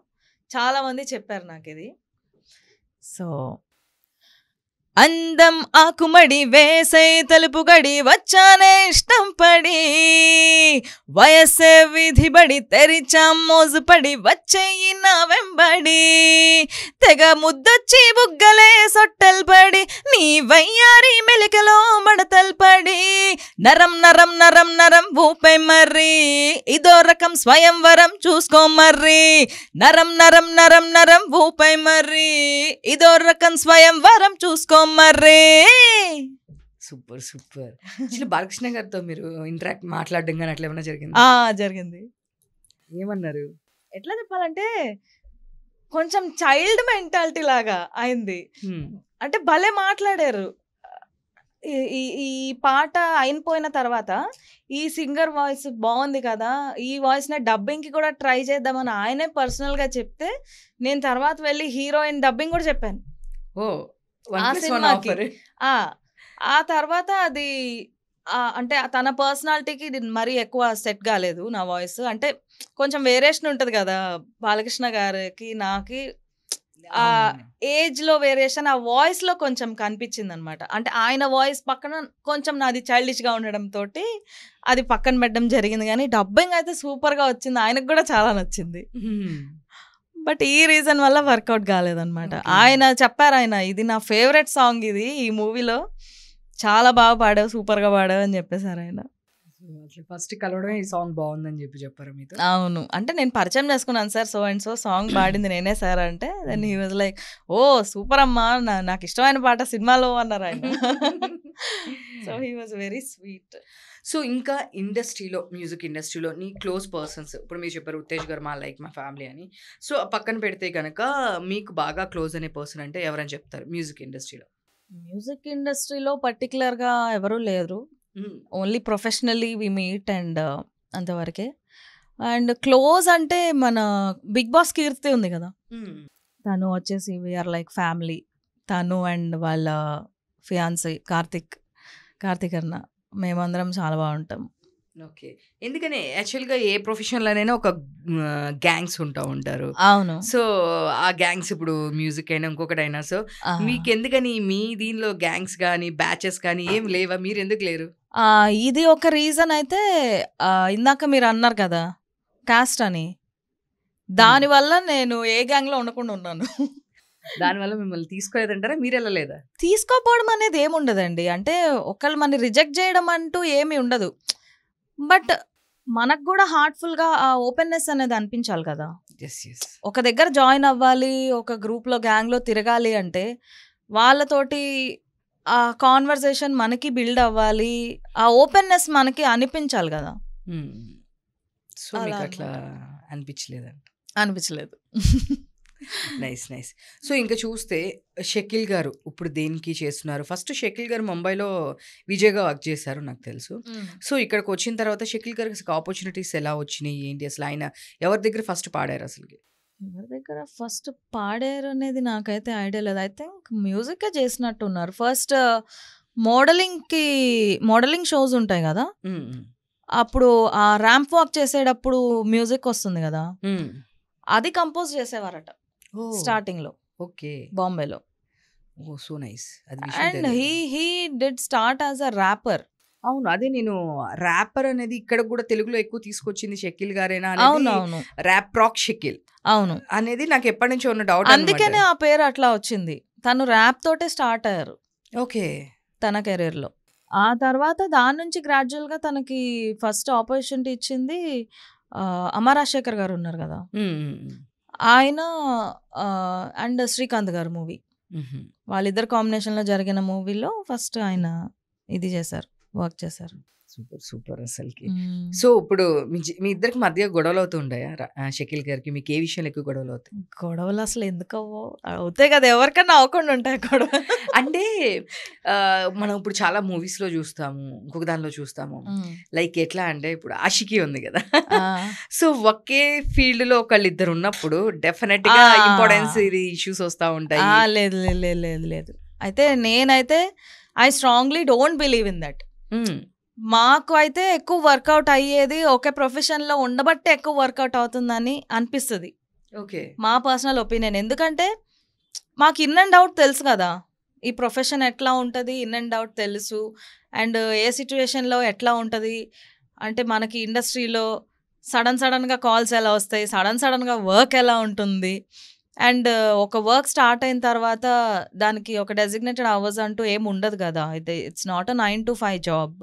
B: చాలా మంది చెప్పారు నాకు ఇది. సో అందం ఆకుమడి వేసై తలుపు గడి వచ్చానే ఇష్టం పడి వయస్సే విధి బడి తెరిచా మోజు పడి వచ్చేయి నా వెంబడి తెగ ముద్దొచ్చి బుగ్గలే సొట్టెల్ పడి నీ వయ్యారి మెలికలో మడతల్ పడి నరం నరం నరం నరం ఊపే మర్రి ఇదో రకం స్వయంవరం చూసుకో మర్రి నరం నరం నరం నరం ఊపే మర్రి ఇదో రకం స్వయంవరం చూసుకో మర్రే.
A: Super super. బాలకృష్ణ గారితో మీరు ఇంటరాక్ట్ మాట్లాడడం కానీ అట్లా ఏమైనా జరిగింది?
B: జరిగింది.
A: ఏమన్నారు?
B: ఎట్లా చెప్పాలంటే కొంచెం చైల్డ్ మెంటాలిటీ లాగా అయింది. అంటే భలే మాట్లాడారు. ఈ పాట అయిపోయిన తర్వాత ఈ సింగర్ వాయిస్ బాగుంది కదా, ఈ వాయిస్ ని డబ్బింగ్ కి కూడా ట్రై చేద్దామని ఆయనే పర్సనల్ గా చెప్తే నేను తర్వాత వెళ్ళి హీరోయిన్ డబ్బింగ్ కూడా చెప్పాను ఆ సినిమాకి. ఆ తర్వాత అది అంటే తన పర్సనాలిటీకి మరీ ఎక్కువ సెట్ కాలేదు నా వాయిస్. అంటే కొంచెం వేరియేషన్ ఉంటది కదా బాలకృష్ణ గారికి నాకి, ఆ ఏజ్ లో వేరియేషన్ ఆ వాయిస్ లో కొంచెం కనిపించింది అనమాట. అంటే ఆయన వాయిస్ పక్కన కొంచెం నాది చైల్డిష్ గా ఉండడం తోటి అది పక్కన పెట్టడం జరిగింది. కానీ డబ్బింగ్ అయితే సూపర్ గా వచ్చింది, ఆయనకు కూడా చాలా నచ్చింది. బట్ ఈ రీజన్ వల్ల వర్కౌట్ కాలేదన్నమాట. ఆయన చెప్పారు, ఆయన ఇది నా ఫేవరెట్ సాంగ్, ఇది ఈ మూవీలో చాలా బాగా పాడావు, సూపర్ గా పాడావు అని చెప్పేశారు ఆయన.
A: ఫస్ట్ కలవడమే ఈ సాంగ్ బాగుందని చెప్పారు మీతో?
B: అవును, అంటే నేను పరిచయం చేసుకున్నాను sir, so and so song పాడింది నేనే సార్ అంటే, then he was like oh super అమ్మా, నాకు ఇష్టమైన పాట సినిమాలో అన్నారు ఆయన. So he was very sweet.
A: So ఇంకా ఇండస్ట్రీలో, మ్యూజిక్ ఇండస్ట్రీలో నీ క్లోజ్ పర్సన్స్, ఇప్పుడు మీరు చెప్పారు ఉత్తేజ్ గారు మా లైక్ మా ఫ్యామిలీ అని, సో పక్కన పెడితే కనుక మీకు బాగా క్లోజ్ అనే పర్సన్ అంటే ఎవరని చెప్తారు మ్యూజిక్ ఇండస్ట్రీలో?
B: మ్యూజిక్ ఇండస్ట్రీలో పర్టికులర్గా ఎవరు లేరు, only professionally we meet and అంతవరకే. అండ్ క్లోజ్ అంటే మన బిగ్ బాస్ కీర్తి ఉంది కదా, తను వచ్చేసి వీఆర్ లైక్ ఫ్యామిలీ. తను అండ్ వాళ్ళ ఫియాన్సీ కార్తిక్ అన్న, మేమందరం చాలా బాగుంటాం.
A: ఓకే, ఎందుకని యాక్చువల్గా ఏ ప్రొఫెషన్లోనైనా ఒక గ్యాంగ్స్ ఉంటారు.
B: అవును,
A: సో ఆ గ్యాంగ్స్ ఇప్పుడు మ్యూజిక్ అయినా ఇంకొకటైనా, సో మీకు ఎందుకని మీ దీనిలో గ్యాంగ్స్ కానీ బ్యాచెస్ కానీ ఏం లేవా? మీరు ఎందుకు లేరు?
B: ఇది ఒక రీజన్ అయితే, ఇందాక మీరు అన్నారు కదా కాస్ట్ అని, దానివల్ల నేను ఏ గ్యాంగ్ లో ఉండకుండా ఉన్నాను.
A: దానివల్ల మిమ్మల్ని తీసుకోలేదంటారా, మీరు వెళ్ళలేదా?
B: తీసుకోపోవడం అనేది ఏముండదండి, అంటే ఒకళ్ళు మన రిజెక్ట్ చేయడం అంటూ ఏమి ఉండదు. బట్ మనకు కూడా హార్ట్ఫుల్ గా ఆ ఓపెన్నెస్ అనేది అనిపించాలి కదా. ఒక దగ్గర జాయిన్ అవ్వాలి, ఒక గ్రూప్ లో గ్యాంగ్ లో తిరగాలి అంటే వాళ్ళతోటి ఆ కాన్వర్సేషన్ మనకి బిల్డ్ అవ్వాలి, ఆ ఓపెన్నెస్ మనకి అనిపించాలి కదా.
A: సో మీకు అట్లా
B: అనిపించలేదు.
A: నైస్. సో ఇంకా చూస్తే షకీల్ గారు ఇప్పుడు దేనికి చేస్తున్నారు? ఫస్ట్ షకీల్ గారు ముంబైలో విజయ్గా వర్క్ చేశారు నాకు తెలుసు. సో ఇక్కడికి వచ్చిన తర్వాత షకీల్ గారికి ఆపర్చునిటీస్ ఎలా వచ్చినాయి ఏంటి, అసలు ఆయన ఎవరి దగ్గర ఫస్ట్ పాడారు? అసలు
B: ఎవరి దగ్గర ఫస్ట్ పాడారు అనేది నాకైతే ఐడియా లేదు. ఐ థింక్ మ్యూజిక్ చేసినట్టున్నారు. ఫస్ట్ మోడలింగ్ షోస్ ఉంటాయి కదా, అప్పుడు ఆ ర్యాంప్ వాక్ చేసేటప్పుడు మ్యూజిక్ వస్తుంది కదా, అది కంపోజ్ చేసేవారట స్టార్టింగ్ లో.
A: ఓకే,
B: బాంబేలో.
A: Oh so nice.
B: And he did start as a rapper.
A: అవును, అదే నేను ర్యాపర్ అనేది ఇక్కడ కూడా తెలుగులో ఎక్కువ తీసుకొచ్చింది షకీల్ గారేనా?
B: అవునవును,
A: ర్యాప్ రాక్ షకీల్
B: అవును
A: అనేది నాకు ఎప్పటి నుంచో ఉన్న డౌట్.
B: అందుకనే ఆ పేరు అట్లా వచ్చింది. తను ర్యాప్ తోటే స్టార్ట్ అయ్యారు
A: ఓకే
B: తన కెరీర్ లో. ఆ తర్వాత దాని నుంచి గ్రాడ్యువల్ గా తనకి ఫస్ట్ ఆపర్చునిటీ ఇచ్చింది అమర్ రాజశేఖర్ గారు ఉన్నారు కదా, ఆయన అండ్ శ్రీకాంత్ గారు మూవీ, వాళ్ళిద్దరు కాంబినేషన్ లో జరిగిన మూవీలో ఫస్ట్ ఆయన ఇది చేశారు, వర్క్ చేశారు.
A: సూపర్ అసలుకి. సో ఇప్పుడు మీ ఇద్దరికి మధ్య గొడవలు అవుతుంటాయా? షకీల్ గారికి మీకు ఏ విషయంలో ఎక్కువ గొడవలు అవుతాయి?
B: గొడవలు అసలు ఎందుకు అవుతాయి కదా, ఎవరికన్నా అవ్వకుండా ఉంటాయి గొడవ.
A: అంటే మనం ఇప్పుడు చాలా మూవీస్ లో చూస్తాము, ఇంకొక దానిలో చూస్తాము. లైక్ ఎట్లా అంటే ఇప్పుడు ఆషికి ఉంది కదా, సో ఒకే ఫీల్డ్ లో ఒకళ్ళు ఇద్దరు ఉన్నప్పుడు డెఫినెట్ గా ఇంపార్టెన్స్ ఇది ఇష్యూస్ వస్తా ఉంటాయి.
B: లేదు లేదు లేదు లేదు, అయితే నేనైతే I strongly don't believe in that. మాకు అయితే ఎక్కువ వర్కౌట్ అయ్యేది ఒకే ప్రొఫెషన్ లో ఉండబట్టే ఎక్కువ వర్కౌట్ అవుతుందని అనిపిస్తుంది.
A: ఓకే,
B: మా పర్సనల్ ఒపీనియన్. ఎందుకంటే మాకు ఇన్ అండ్ అవుట్ తెలుసు కదా, ఈ ప్రొఫెషన్ ఎట్లా ఉంటుంది ఇన్ అండ్ అవుట్ తెలుసు. అండ్ ఏ సిచ్యువేషన్లో ఎట్లా ఉంటుంది అంటే మనకి ఇండస్ట్రీలో సడన్గా కాల్స్ ఎలా వస్తాయి, సడన్గా వర్క్ ఎలా ఉంటుంది. అండ్ ఒక వర్క్ స్టార్ట్ అయిన తర్వాత దానికి ఒక డెసిగ్నేటెడ్ అవర్స్ అంటూ ఏమి ఉండదు కదా. It's not a 9 to 5 job.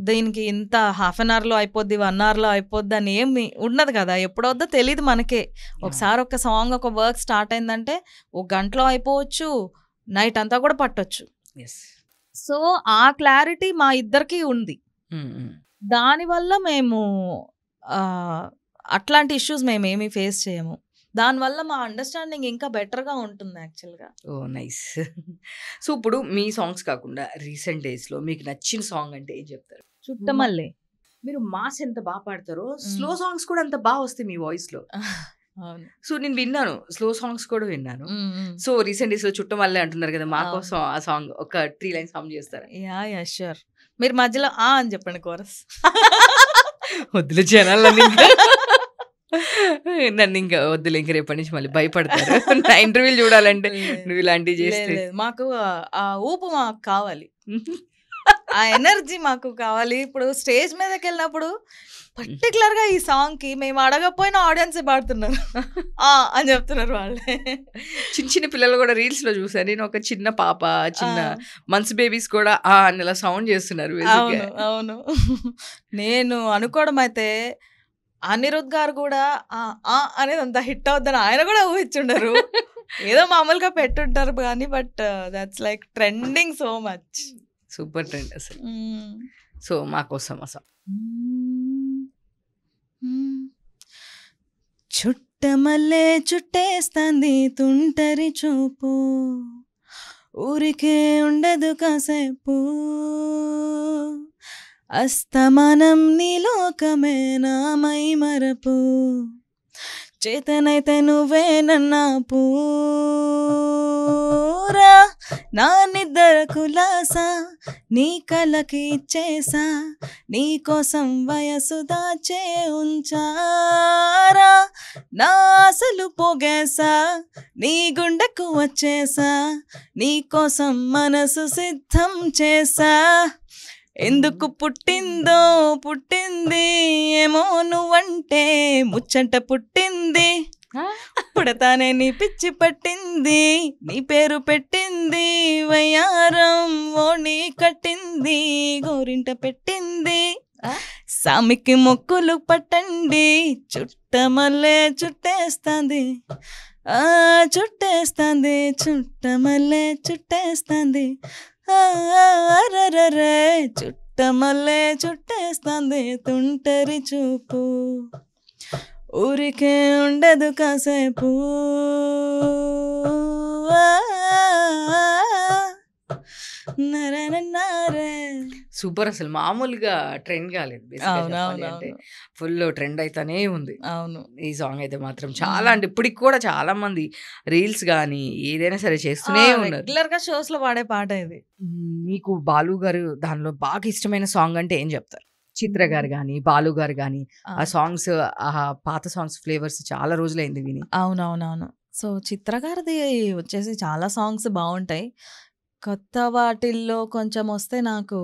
B: దీనికి ఇంత హాఫ్ అన్ అవర్లో అయిపోద్ది, 1 అవర్లో అయిపోద్ది అని ఏమి ఉండదు కదా. ఎప్పుడొద్దో తెలియదు మనకే. ఒకసారి ఒక సాంగ్ ఒక వర్క్ స్టార్ట్ అయిందంటే 1 గంటలో అయిపోవచ్చు, నైట్ అంతా కూడా పట్టొచ్చు. సో ఆ క్లారిటీ మా ఇద్దరికి ఉంది. దానివల్ల మేము అట్లాంటి ఇష్యూస్ మేమేమి ఫేస్ చేయము. దానివల్ల మా అండర్‌స్టాండింగ్ ఇంకా బెటర్‌గా ఉంటుంది యాక్చువల్‌గా.
A: ఓహ్! నైస్. సో, ఇప్పుడు మీ సాంగ్స్ కాకుండా రీసెంట్ డేస్‌లో మీకు నచ్చిన సాంగ్ అంటే ఏం చెప్తారు?
B: చుట్టమల్లె.
A: మీరు మాస్ ఎంత పాడతారో, స్లో
B: హ్మ్.
A: సాంగ్స్ కూడా అంత వస్తాయి మీ వాయిస్‌లో.
B: అవును.
A: సో, నేను విన్నాను. స్లో సాంగ్స్ కూడా విన్నాను.
B: హ్మ్. హ్మ్.
A: సో, రీసెంట్ డేస్‌లో 'చుట్టమల్లె' అంటున్నారు కదా! మా
B: అవును.
A: కోసం ఆ సాంగ్ ఒక 3 లైన్స్ హమ్ చేస్తారా?
B: యాహ్! ష్యూర్. మీరు మధ్యలో ఆ అని చెప్పండి కోరస్.
A: వద్దులే జనాలు నన్నింకా నన్నింకా వద్దులే ఇంక రేపటి నుంచి మళ్ళీ భయపడతారు. నా ఇంటర్వ్యూలు చూడాలంటే
B: లేదు.
A: నువ్వు ఇలాంటివి
B: లేదు
A: చేస్తే.
B: లేదు. మాకు ఆ ఊపు మాకు కావాలి. ఆ ఎనర్జీ మాకు కావాలి. ఇప్పుడు స్టేజ్ మీదకెళ్ళినప్పుడు పర్టిక్యులర్‌గా ఈ సాంగ్‌కి మేము అడగకపోయినా ఆడియన్సే పాడుతున్నారు. ఆ! అని చెప్తున్నారు వాళ్ళే.
A: చిన్న చిన్న పిల్లలు కూడా రీల్స్‌లో చూసాను. నేను ఒక చిన్న పాప, చిన్న
B: ఆ!
A: మంత్స్ బేబీస్ కూడా ఆ! అని ఇలా సౌండ్ చేస్తున్నారు బేసిక్‌గా.
B: అవును. అవును. నేను అనుకోవడం అయితే అనిరుద్ గారు కూడా ఆ! ఆ! అనేది అంత హిట్ అవుద్దని ఆయన కూడా ఊహించుండరు. ఏదో మామూలుగా పెట్టుంటారు గానీ but that's like trending so much.
A: Super trend అసలు.
B: హ్మ్.
A: సో, మా కోసం ఆ సాంగ్.
B: చుట్టమల్లే చుట్టేస్తాంది తుంటరి చూపు, ఊరికే ఉండదు కాసేపు, అస్తమానం నీ లోకమే నా మై మరపు, చేతనైతే నువ్వే నన్నా పూరా, నా నిద్ర కులాసా నీ కలకి ఇచ్చేసా, నీ కోసం వయసు దాచే ఉంచారా, నా ఆశలు పోగేసా నీ గుండెకు వచ్చేసా, నీ కోసం మనసు సిద్ధం చేసా, ఎందుకు పుట్టిందో పుట్టింది ఏమో నువ్వంటే ముచ్చంట పుట్టింది, పుడతానే నీ పిచ్చి పట్టింది, నీ పేరు పెట్టింది వయ్యారం ఓణి కట్టింది గోరింట పెట్టింది, సామికి మొక్కులు పట్టండి చుట్టమల్లే చుట్టేస్తాంది, ఆ చుట్టేస్తాంది చుట్టమల్లే చుట్టేస్తాంది, అరరరే చుట్టమల్లే చుట్టేస్తాంది తుంటరి చూపు, ఊరికే ఉండదు కాసేపు, నరనన్నారే.
A: సూపర్ అసలు మామూలుగా ట్రెండ్ కాలేదు బేసిక్‌గా చెప్పాలి అంటే.
B: అవునవునవును.
A: ఫుల్ ట్రెండ్ అయితానే ఉంది.
B: అవును.
A: ఈ సాంగ్ అయితే మాత్రం చాలా అంటే ఇప్పటికి కూడా చాలా మంది రీల్స్ గానీ, ఏదైనా సరే చేస్తూనే ఉన్నారు.
B: రెగ్యులర్‌గా షోస్‌లో పాడే పాట ఇది.
A: మీకు 'బాలు' గారు దానిలో బాగా ఇష్టమైన సాంగ్ అంటే ఏం చెప్తారు? 'చిత్ర' గారు గానీ, 'బాలు' గారు గానీ, ఆ సాంగ్స్ పాత సాంగ్స్ ఫ్లేవర్స్ చాలా రోజులైంది విని.
B: అవునవునవును. సో, చిత్ర గారిది వచ్చేసి చాలా సాంగ్స్ బావుంటాయి. కొత్త వాటిల్లో కొంచెం వస్తే నాకు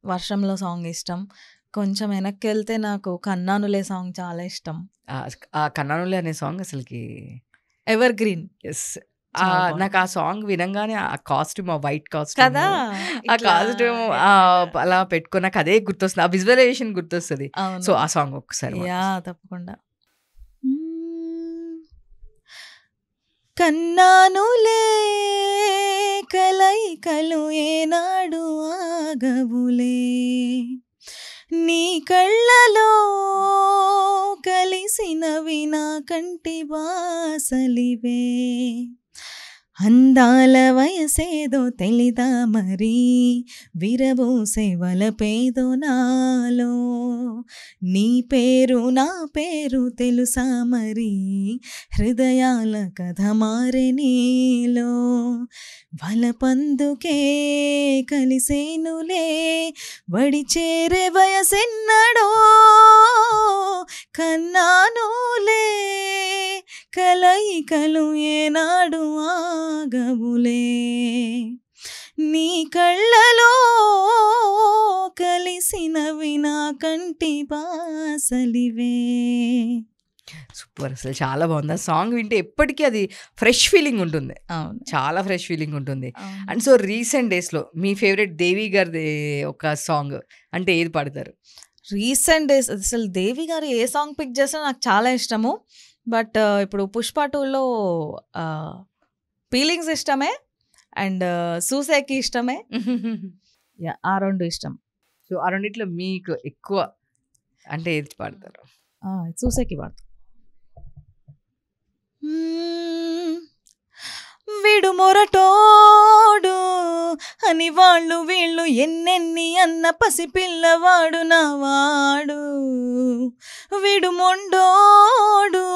B: 'వర్షంలో' సాంగ్ ఇష్టం. కొంచెం వెనక్కెళ్తే నాకు 'కన్నానులే' సాంగ్ చాలా ఇష్టం.
A: ఆ 'కన్నానులే' అనే సాంగ్ అసలకి
B: ఎవర్ గ్రీన్.
A: యెస్.
B: చాలా బావుంది.
A: నాకు ఆ సాంగ్ వినంగానే ఆ కాస్ట్యూమ్, ఆ వైట్ కాస్ట్యూమ్,
B: కదా!
A: ఆ
B: ఇట్లా
A: కాస్ట్యూమ్
B: హెడ్ మీద.
A: అలా పెట్టుకొని నాకు అదే గుర్తొస్తుంది. ఆ విజువలైజేషన్ గుర్తొస్తది. సో,
B: అవును.
A: ఆ సాంగ్ ఒక్కసారి మా కోసం.
B: యాహ్! తప్పకుండా. హ్మ్. కన్నానులే కలయికలు ఏనాడు ఆగవులే, నీ కళ్ళలో కలిసినవి నా కంటి బాసలివే, అందాల వయసేదో తెలీదా మరి, విరబోసే వలపేదో నాలో, నీ పేరు నా పేరు తెలుసా మరి, హృదయాల కథ మారే నీలో, వలపందుకే కలిసేనులే, వడి చేరే వయసెన్నడో, కన్నానులే కలయికలు ఏనాడు ఆగవులే, నీ కళ్ళలో కలిసినవి నా కంటి బాసలివే.
A: సూపర్ అసలు చాలా బాగుంది. ఆ సాంగ్ వింటే ఎప్పటికీ అది ఫ్రెష్ ఫీలింగ్ ఉంటుంది.
B: అవును.
A: చాలా ఫ్రెష్ ఫీలింగ్ ఉంటుంది.
B: అవును.
A: అండ్ సో రీసెంట్ డేస్‌లో మీ ఫేవరెట్ దేవి గారిది ఒక సాంగ్ అంటే ఏది పాడతారు?
B: రీసెంట్ డేస్ అసలు దేవి గారు ఏ సాంగ్ పిక్ చేసినా నాకు చాలా ఇష్టము. బట్ ఇప్పుడు 'పుష్ప 2లో' ఫీలింగ్స్ ఇష్టమే అండ్ 'సూసేకి' ఇష్టమే. యాహ్! ఆ 2 ఇష్టం.
A: సో, ఆ రెండిట్లో మీకు ఎక్కువ అంటే ఏది పాడతారు?
B: 'సూసేకి' పాడతా. వీడు మొరటోడు అని వాళ్ళు వీళ్ళు ఎన్నెన్ని అన్న పసిపిల్లవాడు నావాడు, వీడు మొండోడు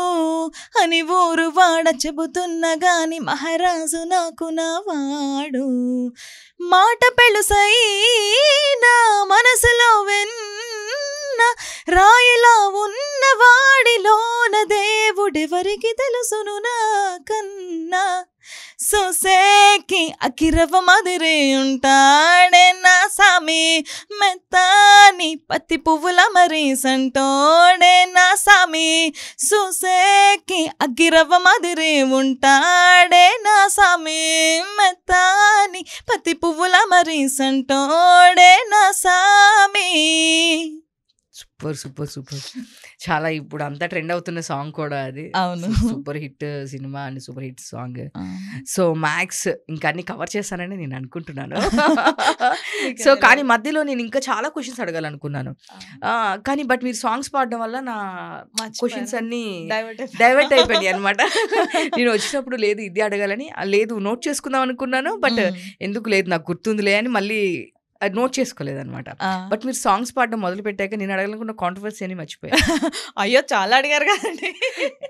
B: అని ఊరు వాడ చెబుతున్న గాని మహారాజు నాకు నావాడు, మాట పెళుసైనా మనసులో వెన్న రాయిలా ఉన్నవాడిలోన దేవుడెవరికి తెలుసును నాకన్నా, సొసేకి అకిరవ మదిరి ఉంటాడే నా సామి, మెత్తాని పత్తి పువ్వుల మరి సంటోడే నా సామి, సొసేకి అకిరవ మదిరి ఉంటాడే నా సామి, మెత్తాని పత్తి పువ్వుల మరి సంటోడే నా సామి.
A: Super super super. చాలా ఇప్పుడు అంతా ట్రెండ్ అవుతున్న సాంగ్ కూడా అది.
B: అవును.
A: Super hit cinema and super hit song. So max ఇంకా అన్ని కవర్ చేస్తానని నేను అనుకుంటున్నాను. సో కానీ మధ్యలో నేను ఇంకా చాలా క్వశ్చన్స్ అడగాలనుకున్నాను, కానీ బట్ మీరు సాంగ్స్ పాడడం వల్ల నా క్వశ్చన్స్ అన్ని డైవర్ట్ అయిపోయాయి అనమాట. నేను వచ్చినప్పుడు లేదు ఇది అడగాలని, లేదు నోట్ చేసుకుందాం అనుకున్నాను, బట్ ఎందుకు లేదు నాకు గుర్తుందిలే అని మళ్ళీ అది నోట్ చేసుకోలేదు అనమాట. బట్ మీరు సాంగ్స్ పాడడం మొదలు పెట్టాక నేను అడగాలనుకున్న కాంట్రవర్సీ అని మర్చిపోయాను.
B: అయ్యో చాలా అడిగారు కదండి.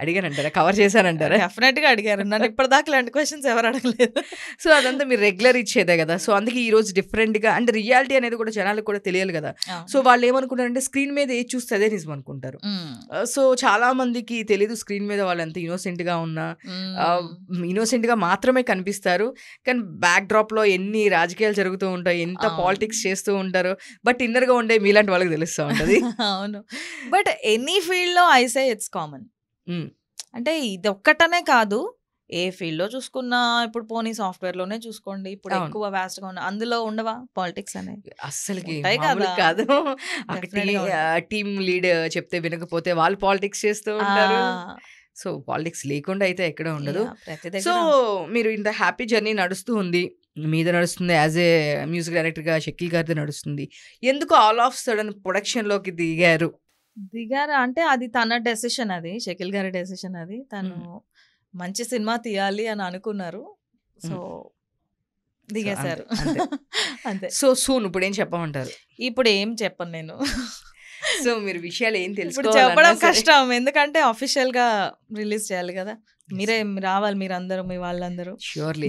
A: అడిగానంటారా, కవర్ చేశానంటారా?
B: డెఫినెట్ గా అడిగారు, నన్ను ఇప్పటిదాకా ఇలాంటి క్వశ్చన్స్ ఎవరు అడగలేదు.
A: సో అదంతా మీరు రెగ్యులర్ ఇచ్చేదే కదా. సో అందుకే ఈ రోజు డిఫరెంట్ గా అంటే రియాలిటీ అనేది కూడా జనాలకు కూడా తెలియాలి కదా. సో వాళ్ళు ఏమనుకుంటారంటే స్క్రీన్ మీద ఏది చూస్తే అదే నిజం అనుకుంటారు. సో చాలా మందికి తెలీదు స్క్రీన్ మీద వాళ్ళు ఎంత ఇన్నోసెంట్ గా ఉన్నా, ఇన్నోసెంట్ గా మాత్రమే కనిపిస్తారు, కానీ బ్యాక్ డ్రాప్ లో ఎన్ని రాజకీయాలు జరుగుతూ ఉంటాయి, ఎంత పాలిటిక్స్ చేస్తూ ఉంటారు, బట్ ఇన్నర్ గా ఉండే మీలాంటి వాళ్ళకి తెలుస్తూ ఉంటది.
B: అవును, బట్ ఎనీ ఫీల్డ్ లో ఐ సే ఇట్స్ కామన్. అంటే ఇది ఒక్కటనే కాదు, ఏ ఫీల్డ్ లో చూసుకున్నా, ఇప్పుడు పోనీ సాఫ్ట్వేర్ లోనే చూసుకోండి, ఇప్పుడు ఎక్కువ వాస్ట్ గా ఉన్న అందులో ఉండవా పాలిటిక్స్ అనేవి?
A: అస్సలకి కాదు. టీమ్ లీడ్ చెప్తే వినకపోతే వాళ్ళు పాలిటిక్స్ చేస్తూ ఉంటారు. సో పాలిటిక్స్ లేకుండా అయితే ఎక్కడ ఉండదు. సో మీరు ఇంత హ్యాపీ జర్నీ నడుస్తూ ఉంది, మీద నడుస్తుంది, యాజ్ ఏ మ్యూజిక్ డైరెక్టర్ గా షకీల్ గారిది నడుస్తుంది. ఎందుకు ఆల్ ఆఫ్ సడన్ ప్రొడక్షన్ లోకి దిగారు
B: అంటే అది తన డెసిషన్, అది షకీల్ గారి డెసిషన్. అది తను మంచి సినిమా తీయాలి అని అనుకున్నారు, సో దిగేశారు అంతే.
A: సో సూన్ ఇప్పుడు ఏం చెప్పమంటారు?
B: ఇప్పుడు ఏం చెప్పను నేను.
A: సో మీరు విషయాలు ఏం
B: ఇప్పుడు చెప్పడం కష్టం, ఎందుకంటే అఫీషియల్ గా రిలీజ్ చేయాలి కదా. మీరే రావాలి, మీరందరూ, మీ వాళ్ళందరూ
A: ష్యూర్లీ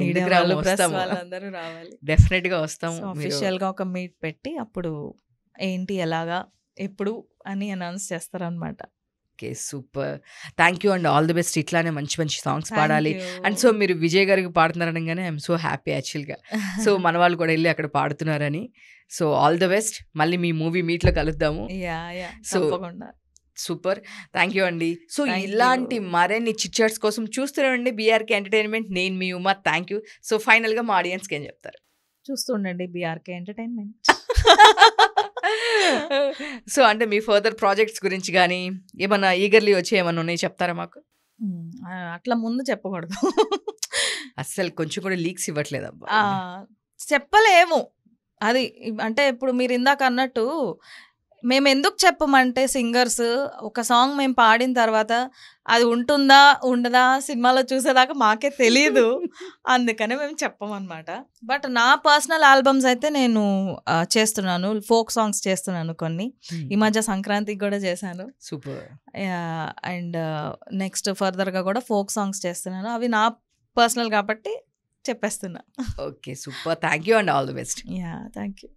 B: వాళ్ళందరూ రావాలి.
A: డెఫినెట్ గా వస్తాము.
B: అఫీషియల్ గా ఒక మీట్ పెట్టి అప్పుడు ఏంటి ఎలాగా ఎప్పుడు అని అనౌన్స్ చేస్తారనమాట.
A: Okay, super. Thank you and all the best. ఇట్లానే మంచి మంచి సాంగ్స్ పాడాలి. అండ్ సో మీరు విజయ్ గారికి పాడుతున్నారనగానే ఐఎమ్ సో హ్యాపీ యాక్చువల్గా. సో మన వాళ్ళు కూడా వెళ్ళి అక్కడ పాడుతున్నారని. So all the best. మళ్ళీ మీ మూవీ మీట్లో కలుద్దాము.
B: సో
A: సూపర్, థ్యాంక్ యూ అండి. సో ఇలాంటి మరిన్ని చిట్చాట్స్ కోసం చూస్తున్నాండి బీఆర్కే ఎంటర్టైన్మెంట్. నేను మీ ఉమా. Thank you. సో ఫైనల్గా మా ఆడియన్స్కి ఏం చెప్తారు?
B: చూస్తుండండి బీఆర్కే ఎంటర్టైన్మెంట్.
A: సో అంటే మీ ఫర్దర్ ప్రాజెక్ట్స్ గురించి కానీ ఏమన్నా ఈగర్లీ వచ్చి ఏమన్నా ఉన్నాయి చెప్తారా మాకు?
B: అట్లా ముందు చెప్పకూడదు,
A: అస్సలు కొంచెం కూడా లీక్స్ ఇవ్వట్లేదు అబ్బా.
B: చెప్పలేము అది. అంటే ఇప్పుడు మీరు ఇందాక అన్నట్టు మేము ఎందుకు చెప్పమంటే, సింగర్స్ ఒక సాంగ్ మేము పాడిన తర్వాత అది ఉంటుందా ఉండదా సినిమాలో చూసేదాకా మాకే తెలియదు, అందుకనే మేము చెప్పమన్నమాట. బట్ నా పర్సనల్ ఆల్బమ్స్ అయితే నేను చేస్తున్నాను, ఫోక్ సాంగ్స్ చేస్తున్నాను కొన్ని. ఈ మధ్య సంక్రాంతికి కూడా చేశాను.
A: సూపర్.
B: అండ్ నెక్స్ట్ ఫర్దర్గా కూడా ఫోక్ సాంగ్స్ చేస్తున్నాను. అవి నా పర్సనల్ కాబట్టి చెప్పేస్తున్నా.
A: Okay, super. Thank you and all the best.
B: Yeah, thank you.